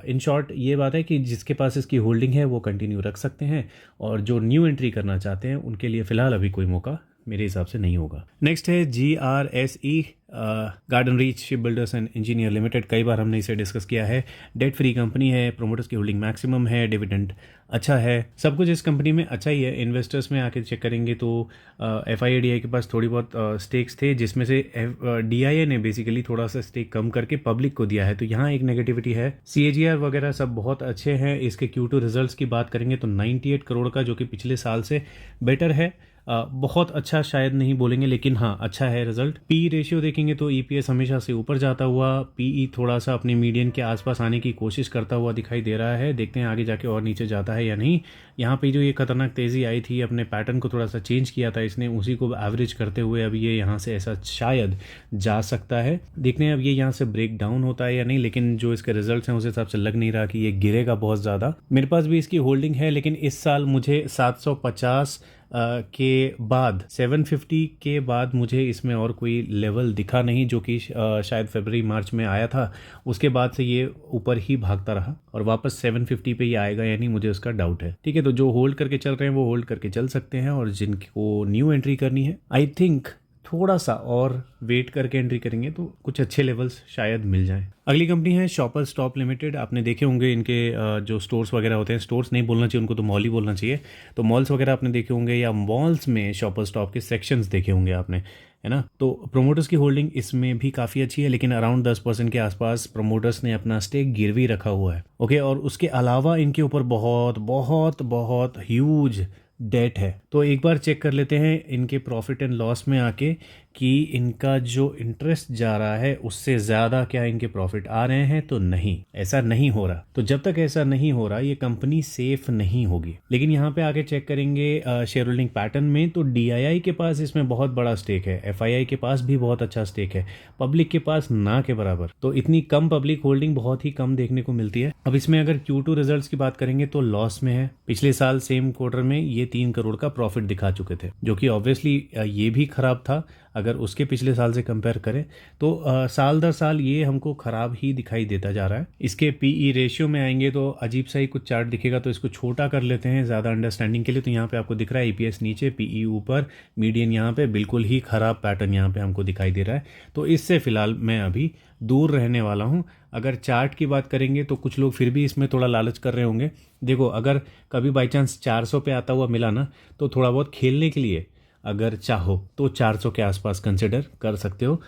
इन शॉर्ट ये बात है कि जिसके पास इसकी होल्डिंग है वो कंटिन्यू रख सकते हैं, और जो न्यू एंट्री करना चाहते हैं उनके लिए फ़िलहाल अभी कोई मौका मेरे हिसाब से नहीं होगा। नेक्स्ट है GRSE, garden reach ship builders and engineer limited. कई बार हमने इसे डिस्कस किया है। डेट फ्री कंपनी है, प्रोमोटर्स की होल्डिंग मैक्सिमम है, डिविडेंड अच्छा है, सब कुछ इस कंपनी में अच्छा ही है। इन्वेस्टर्स में आके चेक करेंगे तो FII DII के पास थोड़ी बहुत स्टेक्स थे, जिसमें से DII ने बेसिकली थोड़ा सा स्टेक कम करके पब्लिक को दिया है, तो यहाँ एक नेगेटिविटी है। CAGR वगैरह सब बहुत अच्छे हैं। इसके Q2 रिजल्ट्स की बात करेंगे तो 98 करोड़ का, जो कि पिछले साल से बेटर है। बहुत अच्छा शायद नहीं बोलेंगे, लेकिन हाँ अच्छा है रिजल्ट। PE रेशियो देखेंगे तो EPS हमेशा से ऊपर जाता हुआ, PE थोड़ा सा अपने मीडियन के आसपास आने की कोशिश करता हुआ दिखाई दे रहा है। देखते हैं आगे जाके और नीचे जाता है या नहीं। यहाँ पे जो ये खतरनाक तेज़ी आई थी, अपने पैटर्न को थोड़ा सा चेंज किया था इसने, उसी को एवरेज करते हुए अब ये यहाँ से ऐसा शायद जा सकता है। देखते हैं अब ये यहाँ से ब्रेक डाउन होता है या नहीं, लेकिन जो इसके रिजल्ट्स हैं उस हिसाब से लग नहीं रहा कि ये गिरेगा बहुत ज़्यादा। मेरे पास भी इसकी होल्डिंग है, लेकिन इस साल मुझे 750 के बाद 750 के बाद मुझे इसमें और कोई लेवल दिखा नहीं, जो कि शायद फरवरी मार्च में आया था। उसके बाद से ये ऊपर ही भागता रहा और वापस 750 पे ये आएगा या नहीं, मुझे उसका डाउट है। ठीक है, तो जो होल्ड करके चल रहे हैं वो होल्ड करके चल सकते हैं, और जिनको न्यू एंट्री करनी है आई थिंक थोड़ा सा और वेट करके एंट्री करेंगे तो कुछ अच्छे लेवल्स शायद मिल जाएं। अगली कंपनी है शॉपर्स स्टॉप लिमिटेड। आपने देखे होंगे इनके जो स्टोर्स वगैरह होते हैं, स्टोर्स नहीं बोलना चाहिए उनको, तो मॉल ही बोलना चाहिए। तो मॉल्स वगैरह आपने देखे होंगे, या मॉल्स में शॉपर्स स्टॉप के सेक्शंस देखे होंगे आपने, है ना। तो प्रोमोटर्स की होल्डिंग इसमें भी काफ़ी अच्छी है, लेकिन अराउंड 10% के आसपास प्रोमोटर्स ने अपना स्टेक गिरवी रखा हुआ है। ओके, और उसके अलावा इनके ऊपर बहुत बहुत बहुत ह्यूज डेट है। तो एक बार चेक कर लेते हैं इनके प्रॉफिट एंड लॉस में आके कि इनका जो इंटरेस्ट जा रहा है उससे ज़्यादा क्या इनके प्रॉफिट आ रहे हैं, तो नहीं, ऐसा नहीं हो रहा। तो जब तक ऐसा नहीं हो रहा ये कंपनी सेफ नहीं होगी। लेकिन यहाँ पे आगे चेक करेंगे शेयर होल्डिंग पैटर्न में, तो DII के पास इसमें बहुत बड़ा स्टेक है, FII के पास भी बहुत अच्छा स्टेक है, पब्लिक के पास ना के बराबर। तो इतनी कम पब्लिक होल्डिंग बहुत ही कम देखने को मिलती है। अब इसमें अगर Q2 रिजल्ट्स की बात करेंगे तो लॉस में है। पिछले साल सेम क्वार्टर में ये 3 करोड़ का प्रॉफिट दिखा चुके थे, जो कि ऑब्वियसली ये भी खराब था अगर उसके पिछले साल से कंपेयर करें तो साल दर साल ये हमको खराब ही दिखाई देता जा रहा है। इसके PE रेशियो में आएंगे तो अजीब सा ही कुछ चार्ट दिखेगा, तो इसको छोटा कर लेते हैं ज़्यादा अंडरस्टैंडिंग के लिए। तो यहाँ पे आपको दिख रहा है EPS नीचे, PE ऊपर, मीडियन यहाँ पे, बिल्कुल ही खराब पैटर्न यहाँ पे हमको दिखाई दे रहा है। तो इससे फिलहाल मैं अभी दूर रहने वाला हूँ। अगर चार्ट की बात करेंगे तो कुछ लोग फिर भी इसमें थोड़ा लालच कर रहे होंगे। देखो, अगर कभी बाई चांस 400 पे आता हुआ मिला ना, तो थोड़ा बहुत खेलने के लिए अगर चाहो तो 400 के आसपास कंसिडर कर सकते हो।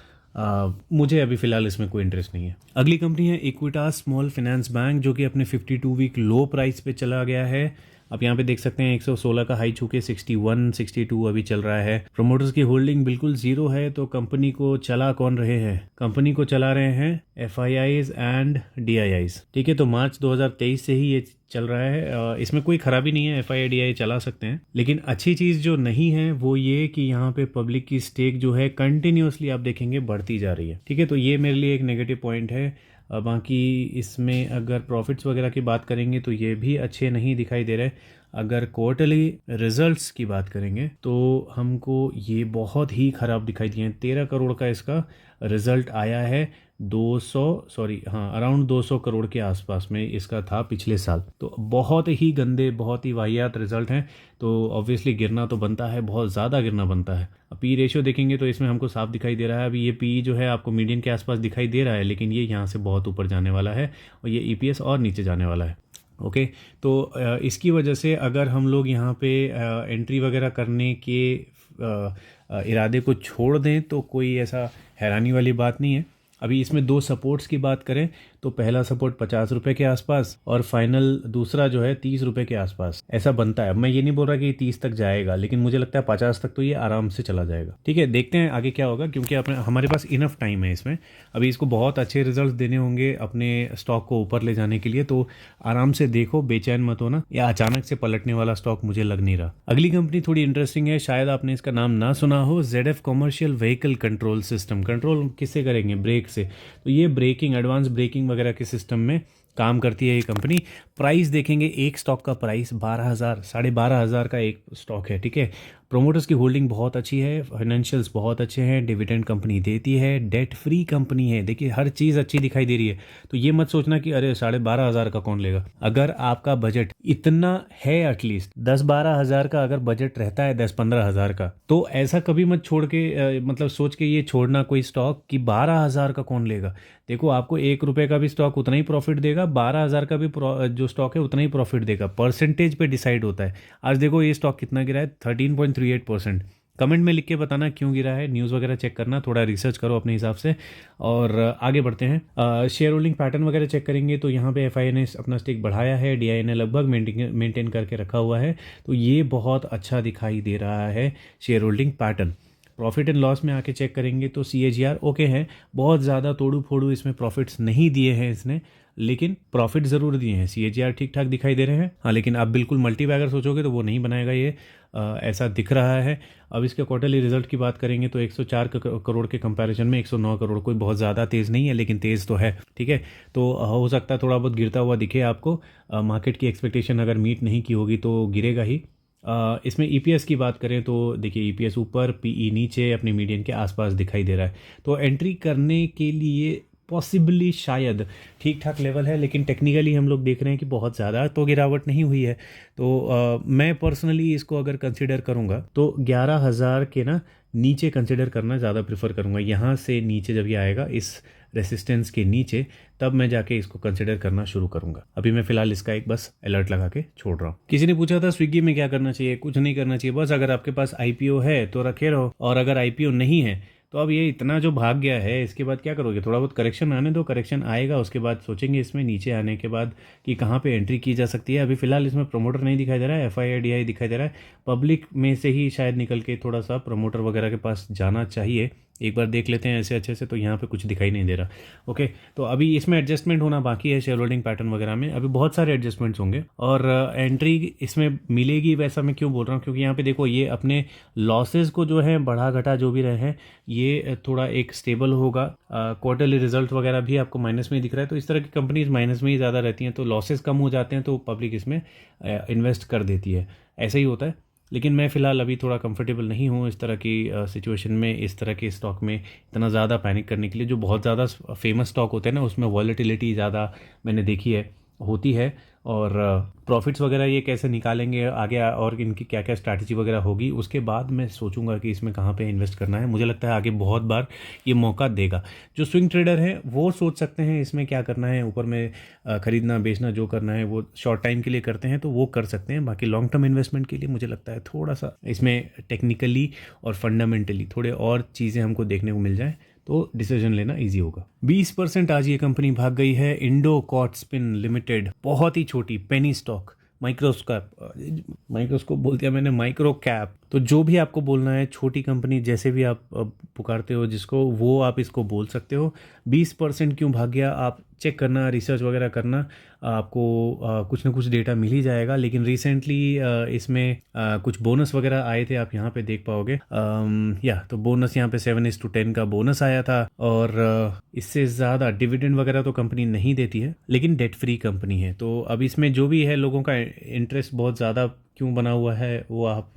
मुझे अभी फिलहाल इसमें कोई इंटरेस्ट नहीं है। अगली कंपनी है इक्विटास स्मॉल फाइनेंस बैंक, जो कि अपने 52 वीक लो प्राइस पे चला गया है। आप यहाँ पे देख सकते हैं 116 का हाई छूके 61, 62 अभी चल रहा है। प्रोमोटर्स की होल्डिंग बिल्कुल जीरो है। तो कंपनी को चला कौन रहे हैं? कंपनी को चला रहे हैं FIIs एंड DIIs। ठीक है, तो मार्च 2023 से ही ये चल रहा है। इसमें कोई खराबी नहीं है, FII DII चला सकते हैं। लेकिन अच्छी चीज़ जो नहीं है वो ये कि यहाँ पे पब्लिक की स्टेक जो है कंटिन्यूसली आप देखेंगे बढ़ती जा रही है। ठीक है, तो ये मेरे लिए एक नेगेटिव पॉइंट है। बाकी इसमें अगर प्रॉफिट्स वगैरह की बात करेंगे तो ये भी अच्छे नहीं दिखाई दे रहे। अगर क्वार्टरली रिजल्ट्स की बात करेंगे तो हमको ये बहुत ही ख़राब दिखाई दिए हैं। 13 करोड़ का इसका रिजल्ट आया है, अराउंड 200 करोड़ के आसपास में इसका था पिछले साल। तो बहुत ही गंदे, बहुत ही वाहियात रिजल्ट हैं। तो ऑब्वियसली गिरना तो बनता है, बहुत ज़्यादा गिरना बनता है। पी रेशियो देखेंगे तो इसमें हमको साफ दिखाई दे रहा है। अभी ये पी जो है आपको मीडियन के आसपास दिखाई दे रहा है, लेकिन ये यहाँ से बहुत ऊपर जाने वाला है और ये EPS और नीचे जाने वाला है। ओके, तो इसकी वजह से अगर हम लोग यहाँ पे एंट्री वगैरह करने के इरादे को छोड़ दें तो कोई ऐसा हैरानी वाली बात नहीं है। अभी इसमें 2 सपोर्ट्स की बात करें तो पहला सपोर्ट 50 रुपये के आसपास और फाइनल दूसरा जो है 30 रुपये के आसपास ऐसा बनता है। मैं ये नहीं बोल रहा कि 30 तक जाएगा, लेकिन मुझे लगता है 50 तक तो ये आराम से चला जाएगा। ठीक है, देखते हैं आगे क्या होगा, क्योंकि हमारे पास इनफ टाइम है इसमें। अभी इसको बहुत अच्छे रिजल्ट देने होंगे अपने स्टॉक को ऊपर ले जाने के लिए, तो आराम से देखो, बेचैन मत होना। या अचानक से पलटने वाला स्टॉक मुझे लग नहीं रहा। अगली कंपनी थोड़ी इंटरेस्टिंग है, शायद आपने इसका नाम ना सुना हो, ZF commercial vehicle control system. Control किससे करेंगे? ब्रेक से। तो ये ब्रेकिंग, एडवांस ब्रेकिंग वगैरह के सिस्टम में काम करती है ये कंपनी। प्राइस देखेंगे, एक स्टॉक का प्राइस 12,000, 12,500 का एक स्टॉक है। ठीक है, प्रोमोटर्स की होल्डिंग बहुत अच्छी है, फाइनेंशियल्स बहुत अच्छे हैं, डिविडेंड कंपनी देती है, डेट फ्री कंपनी है। देखिए हर चीज़ अच्छी दिखाई दे रही है। तो ये मत सोचना कि अरे 12,500 का कौन लेगा। अगर आपका बजट इतना है, एटलीस्ट 10-12 हज़ार का अगर बजट रहता है, 10-15 हज़ार का, तो ऐसा कभी मत छोड़ के मतलब सोच के ये छोड़ना कोई स्टॉक कि 12,000 का कौन लेगा। देखो, आपको 1 रुपये का भी स्टॉक उतना ही प्रॉफिट देगा, 12,000 का भी जो स्टॉक है उतना ही प्रॉफिट देगा। परसेंटेज पे डिसाइड होता है। आज देखो ये स्टॉक कितना गिरा है, 13.38%। कमेंट में लिख के बताना क्यों गिरा है, न्यूज़ वगैरह चेक करना, थोड़ा रिसर्च करो अपने हिसाब से। और आगे बढ़ते हैं, शेयर होल्डिंग पैटर्न वगैरह चेक करेंगे तो यहाँ पे FII ने अपना स्टेक बढ़ाया है, DII ने लगभग मेंटेन करके रखा हुआ है। तो ये बहुत अच्छा दिखाई दे रहा है share holding pattern. Profit and loss में आके चेक करेंगे तो CAGR ओके है, बहुत ज़्यादा तोड़ू फोड़ू इसमें प्रॉफिट्स नहीं दिए हैं इसने, लेकिन प्रॉफिट ज़रूर दिए हैं। CAGR ठीक ठाक दिखाई दे रहे हैं। हाँ, लेकिन आप बिल्कुल मल्टी बैगर सोचोगे तो वो नहीं बनाएगा ये, ऐसा दिख रहा है। अब इसके क्वार्टरली रिजल्ट की बात करेंगे तो 104 करोड़ के कंपैरिजन में 109 करोड़, कोई बहुत ज़्यादा तेज़ नहीं है, लेकिन तेज़ तो है। ठीक है, तो हो सकता है थोड़ा बहुत गिरता हुआ दिखे आपको। मार्केट की एक्सपेक्टेशन अगर मीट नहीं की होगी तो गिरेगा ही। इसमें EPS की बात करें तो देखिए EPS ऊपर, PE नीचे, अपने मीडियन के आसपास दिखाई दे रहा है। तो एंट्री करने के लिए पॉसिबली शायद ठीक ठाक लेवल है, लेकिन टेक्निकली हम लोग देख रहे हैं कि बहुत ज़्यादा तो गिरावट नहीं हुई है। तो मैं पर्सनली इसको अगर कंसिडर करूँगा तो 11,000 के ना नीचे कंसिडर करना ज़्यादा प्रेफर करूँगा। यहाँ से नीचे जब ये आएगा इस रेसिस्टेंस के नीचे, तब मैं जाके इसको कंसिडर करना शुरू करूंगा। अभी मैं फिलहाल इसका एक बस अलर्ट लगा के छोड़ रहा हूँ। किसी ने पूछा था स्विगी में क्या करना चाहिए? कुछ नहीं करना चाहिए, बस अगर आपके पास IPO है तो रखे रहो, और अगर IPO नहीं है तो अब ये इतना जो भाग गया है, इसके बाद क्या करोगे? थोड़ा बहुत करेक्शन आने दो, करेक्शन आएगा उसके बाद सोचेंगे इसमें नीचे आने के बाद कि कहाँ पे एंट्री की जा सकती है। अभी फिलहाल इसमें प्रमोटर नहीं दिखाई दे रहा है, FII दिखाई दे रहा है। पब्लिक में से ही शायद निकल के थोड़ा सा प्रमोटर वगैरह के पास जाना चाहिए। एक बार देख लेते हैं ऐसे अच्छे से, तो यहाँ पे कुछ दिखाई नहीं दे रहा। ओके, तो अभी इसमें एडजस्टमेंट होना बाकी है, शेयर होल्डिंग पैटर्न वगैरह में अभी बहुत सारे एडजस्टमेंट्स होंगे और एंट्री इसमें मिलेगी। वैसा मैं क्यों बोल रहा हूँ, क्योंकि यहाँ पे देखो ये अपने लॉसेस को जो है बढ़ा घटा जो भी रहे हैं, ये थोड़ा एक स्टेबल होगा। क्वार्टरली रिजल्ट वगैरह भी आपको माइनस में ही दिख रहा है, तो इस तरह की कंपनीज माइनस में ही ज़्यादा रहती हैं, तो लॉसेस कम हो जाते हैं तो पब्लिक इसमें इन्वेस्ट कर देती है। ऐसा ही होता है। लेकिन मैं फ़िलहाल अभी थोड़ा कंफर्टेबल नहीं हूँ इस तरह की सिचुएशन में, इस तरह के स्टॉक में इतना ज़्यादा पैनिक करने के लिए। जो बहुत ज़्यादा फेमस स्टॉक होते हैं ना, उसमें वॉलेटिलिटी ज़्यादा मैंने देखी है होती है, और प्रॉफिट्स वगैरह ये कैसे निकालेंगे आगे और इनकी क्या क्या स्ट्रैटेजी वगैरह होगी, उसके बाद मैं सोचूंगा कि इसमें कहाँ पे इन्वेस्ट करना है। मुझे लगता है आगे बहुत बार ये मौका देगा। जो स्विंग ट्रेडर हैं वो सोच सकते हैं इसमें क्या करना है, ऊपर में खरीदना बेचना जो करना है वो शॉर्ट टाइम के लिए करते हैं तो वो कर सकते हैं। बाकी लॉन्ग टर्म इन्वेस्टमेंट के लिए मुझे लगता है थोड़ा सा इसमें टेक्निकली और फंडामेंटली थोड़े और चीज़ें हमको देखने को मिल जाए तो डिसीजन लेना इजी होगा। 20% आज ये कंपनी भाग गई है। इंडो कॉट स्पिन लिमिटेड, बहुत ही छोटी पेनी स्टॉक, माइक्रोस्कोप बोल दिया मैंने, माइक्रो कैप। तो जो भी आपको बोलना है, छोटी कंपनी जैसे भी आप पुकारते हो जिसको, वो आप इसको बोल सकते हो। 20% क्यों भाग गया, आप चेक करना, रिसर्च वगैरह करना, आपको कुछ ना कुछ डेटा मिल ही जाएगा। लेकिन रिसेंटली इसमें कुछ बोनस वगैरह आए थे, आप यहाँ पे देख पाओगे। तो बोनस यहाँ पे 7:10 का बोनस आया था, और इससे ज़्यादा डिविडेंड वगैरह तो कंपनी नहीं देती है, लेकिन डेट फ्री कंपनी है। तो अब इसमें जो भी है, लोगों का इंटरेस्ट बहुत ज़्यादा क्यों बना हुआ है वो आप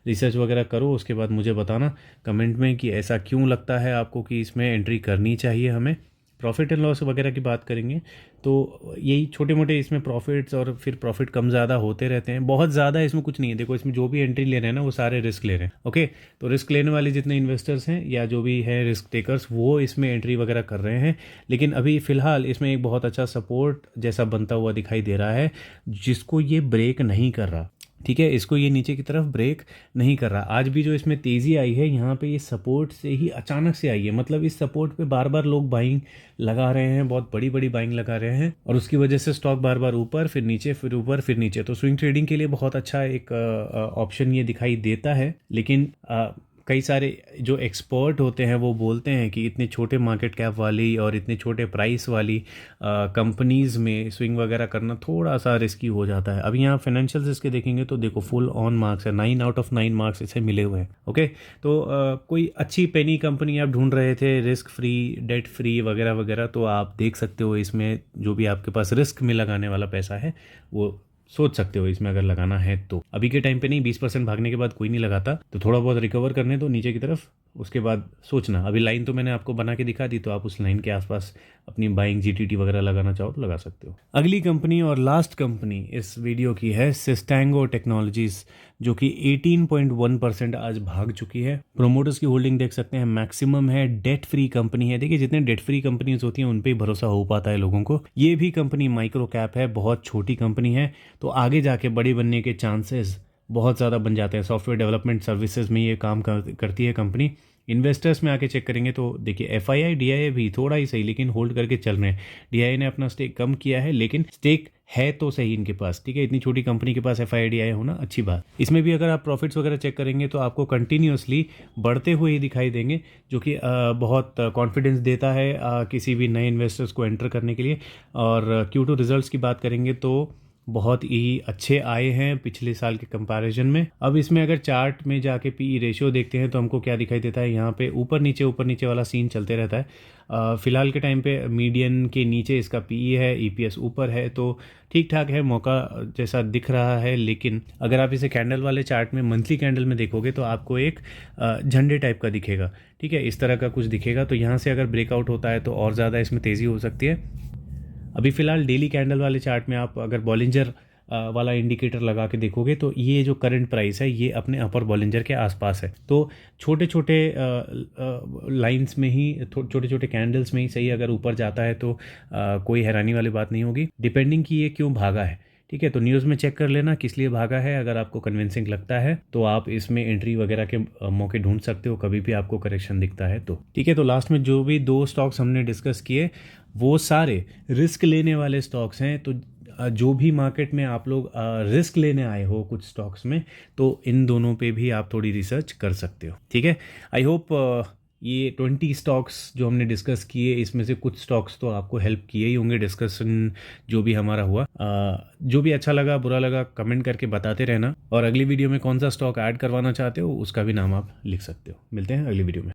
रिसर्च वगैरह करो, उसके बाद मुझे बताना कमेंट में कि ऐसा क्यों लगता है आपको कि इसमें एंट्री करनी चाहिए हमें। प्रॉफिट एंड लॉस वगैरह की बात करेंगे तो यही छोटे मोटे इसमें प्रॉफिट्स और फिर प्रॉफिट कम ज़्यादा होते रहते हैं। बहुत ज़्यादा इसमें कुछ नहीं है। देखो, इसमें जो भी एंट्री ले रहे हैं ना, वो सारे रिस्क ले रहे हैं। ओके, तो रिस्क लेने वाले जितने इन्वेस्टर्स हैं या जो भी है रिस्क टेकर्स, वो इसमें एंट्री वगैरह कर रहे हैं। लेकिन अभी फ़िलहाल इसमें एक बहुत अच्छा सपोर्ट जैसा बनता हुआ दिखाई दे रहा है, जिसको ये ब्रेक नहीं कर रहा। ठीक है, इसको ये नीचे की तरफ ब्रेक नहीं कर रहा। आज भी जो इसमें तेज़ी आई है, यहाँ पे ये सपोर्ट से ही अचानक से आई है। मतलब इस सपोर्ट पे बार बार लोग बाइंग लगा रहे हैं, बहुत बड़ी बड़ी बाइंग लगा रहे हैं, और उसकी वजह से स्टॉक बार बार ऊपर फिर नीचे, फिर ऊपर फिर नीचे। तो स्विंग ट्रेडिंग के लिए बहुत अच्छा एक ऑप्शन ये दिखाई देता है। लेकिन कई सारे जो एक्सपर्ट होते हैं वो बोलते हैं कि इतने छोटे मार्केट कैप वाली और इतने छोटे प्राइस वाली कंपनीज़ में स्विंग वगैरह करना थोड़ा सा रिस्की हो जाता है। अभी यहाँ फाइनेंशियल्स इसके देखेंगे तो देखो फुल ऑन मार्क्स है, 9 आउट ऑफ 9 मार्क्स इसे मिले हुए हैं। ओके, तो कोई अच्छी पेनी कंपनी आप ढूंढ रहे थे, रिस्क फ्री, डेट फ्री वगैरह वगैरह, तो आप देख सकते हो इसमें जो भी आपके पास रिस्क में लगाने वाला पैसा है वो सोच सकते हो इसमें अगर लगाना है तो। अभी के टाइम पे नहीं, 20% भागने के बाद कोई नहीं लगाता, तो थोड़ा बहुत रिकवर करने दो नीचे की तरफ, उसके बाद सोचना। अभी लाइन तो मैंने आपको बना के दिखा दी, तो आप उस लाइन के आसपास अपनी बाइंग GTT वगैरह लगाना चाहो तो लगा सकते हो। अगली कंपनी और लास्ट कंपनी इस वीडियो की है सिस्टैंगो टेक्नोलॉजीज, जो कि 18.1% आज भाग चुकी है। प्रोमोटर्स की होल्डिंग देख सकते हैं, मैक्सिमम है, डेट फ्री कंपनी है। देखिए, जितने डेट फ्री कंपनीज होती हैं उन पे ही भरोसा हो पाता है लोगों को। ये भी कंपनी माइक्रो कैप है, बहुत छोटी कंपनी है, तो आगे जाके बड़ी बनने के चांसेस बहुत ज़्यादा बन जाते हैं। सॉफ्टवेयर डेवलपमेंट सर्विसेज में ये काम करती है कंपनी। इन्वेस्टर्स में आके चेक करेंगे तो देखिए, FII DIA भी थोड़ा ही सही लेकिन होल्ड करके चल रहे हैं। DIA ने अपना स्टेक कम किया है, लेकिन स्टेक है तो सही इनके पास। ठीक है, इतनी छोटी कंपनी के पास FII DIA होना अच्छी बात। इसमें भी अगर आप प्रॉफिट्स वगैरह चेक करेंगे तो आपको कंटिन्यूसली बढ़ते हुए ही दिखाई देंगे, जो कि बहुत कॉन्फिडेंस देता है किसी भी नए इन्वेस्टर्स को एंटर करने के लिए। और Q2 रिजल्ट्स की बात करेंगे तो बहुत ही अच्छे आए हैं पिछले साल के कंपैरिजन में। अब इसमें अगर चार्ट में जाके PE रेशियो देखते हैं तो हमको क्या दिखाई देता है, यहाँ पे ऊपर नीचे वाला सीन चलते रहता है। फिलहाल के टाइम पे मीडियन के नीचे इसका PE है, EPS ऊपर है, तो ठीक ठाक है, मौका जैसा दिख रहा है। लेकिन अगर आप इसे कैंडल वाले चार्ट में, मंथली कैंडल में देखोगे तो आपको एक झंडे टाइप का दिखेगा। ठीक है, इस तरह का कुछ दिखेगा, तो यहाँ से अगर ब्रेकआउट होता है तो और ज़्यादा इसमें तेज़ी हो सकती है। अभी फ़िलहाल डेली कैंडल वाले चार्ट में आप अगर बॉलिंजर वाला इंडिकेटर लगा के देखोगे तो ये जो करंट प्राइस है ये अपने अपर बॉलिंजर के आसपास है। तो छोटे छोटे लाइंस में ही, छोटे छोटे कैंडल्स में ही सही अगर ऊपर जाता है तो कोई हैरानी वाली बात नहीं होगी। डिपेंडिंग कि ये क्यों भागा है, ठीक है, तो न्यूज़ में चेक कर लेना किस लिए भागा है। अगर आपको कन्विंसिंग लगता है तो आप इसमें एंट्री वगैरह के मौके ढूंढ सकते हो कभी भी आपको करेक्शन दिखता है तो। ठीक है, तो लास्ट में जो भी 2 स्टॉक्स हमने डिस्कस किए वो सारे रिस्क लेने वाले स्टॉक्स हैं। तो जो भी मार्केट में आप लोग रिस्क लेने आए हो कुछ स्टॉक्स में, तो इन दोनों पे भी आप थोड़ी रिसर्च कर सकते हो। ठीक है, आई होप ये 20 स्टॉक्स जो हमने डिस्कस किए इसमें से कुछ स्टॉक्स तो आपको हेल्प किए ही होंगे डिस्कशन जो भी हमारा हुआ। जो भी अच्छा लगा बुरा लगा कमेंट करके बताते रहना, और अगली वीडियो में कौन सा स्टॉक ऐड करवाना चाहते हो उसका भी नाम आप लिख सकते हो। मिलते हैं अगली वीडियो में।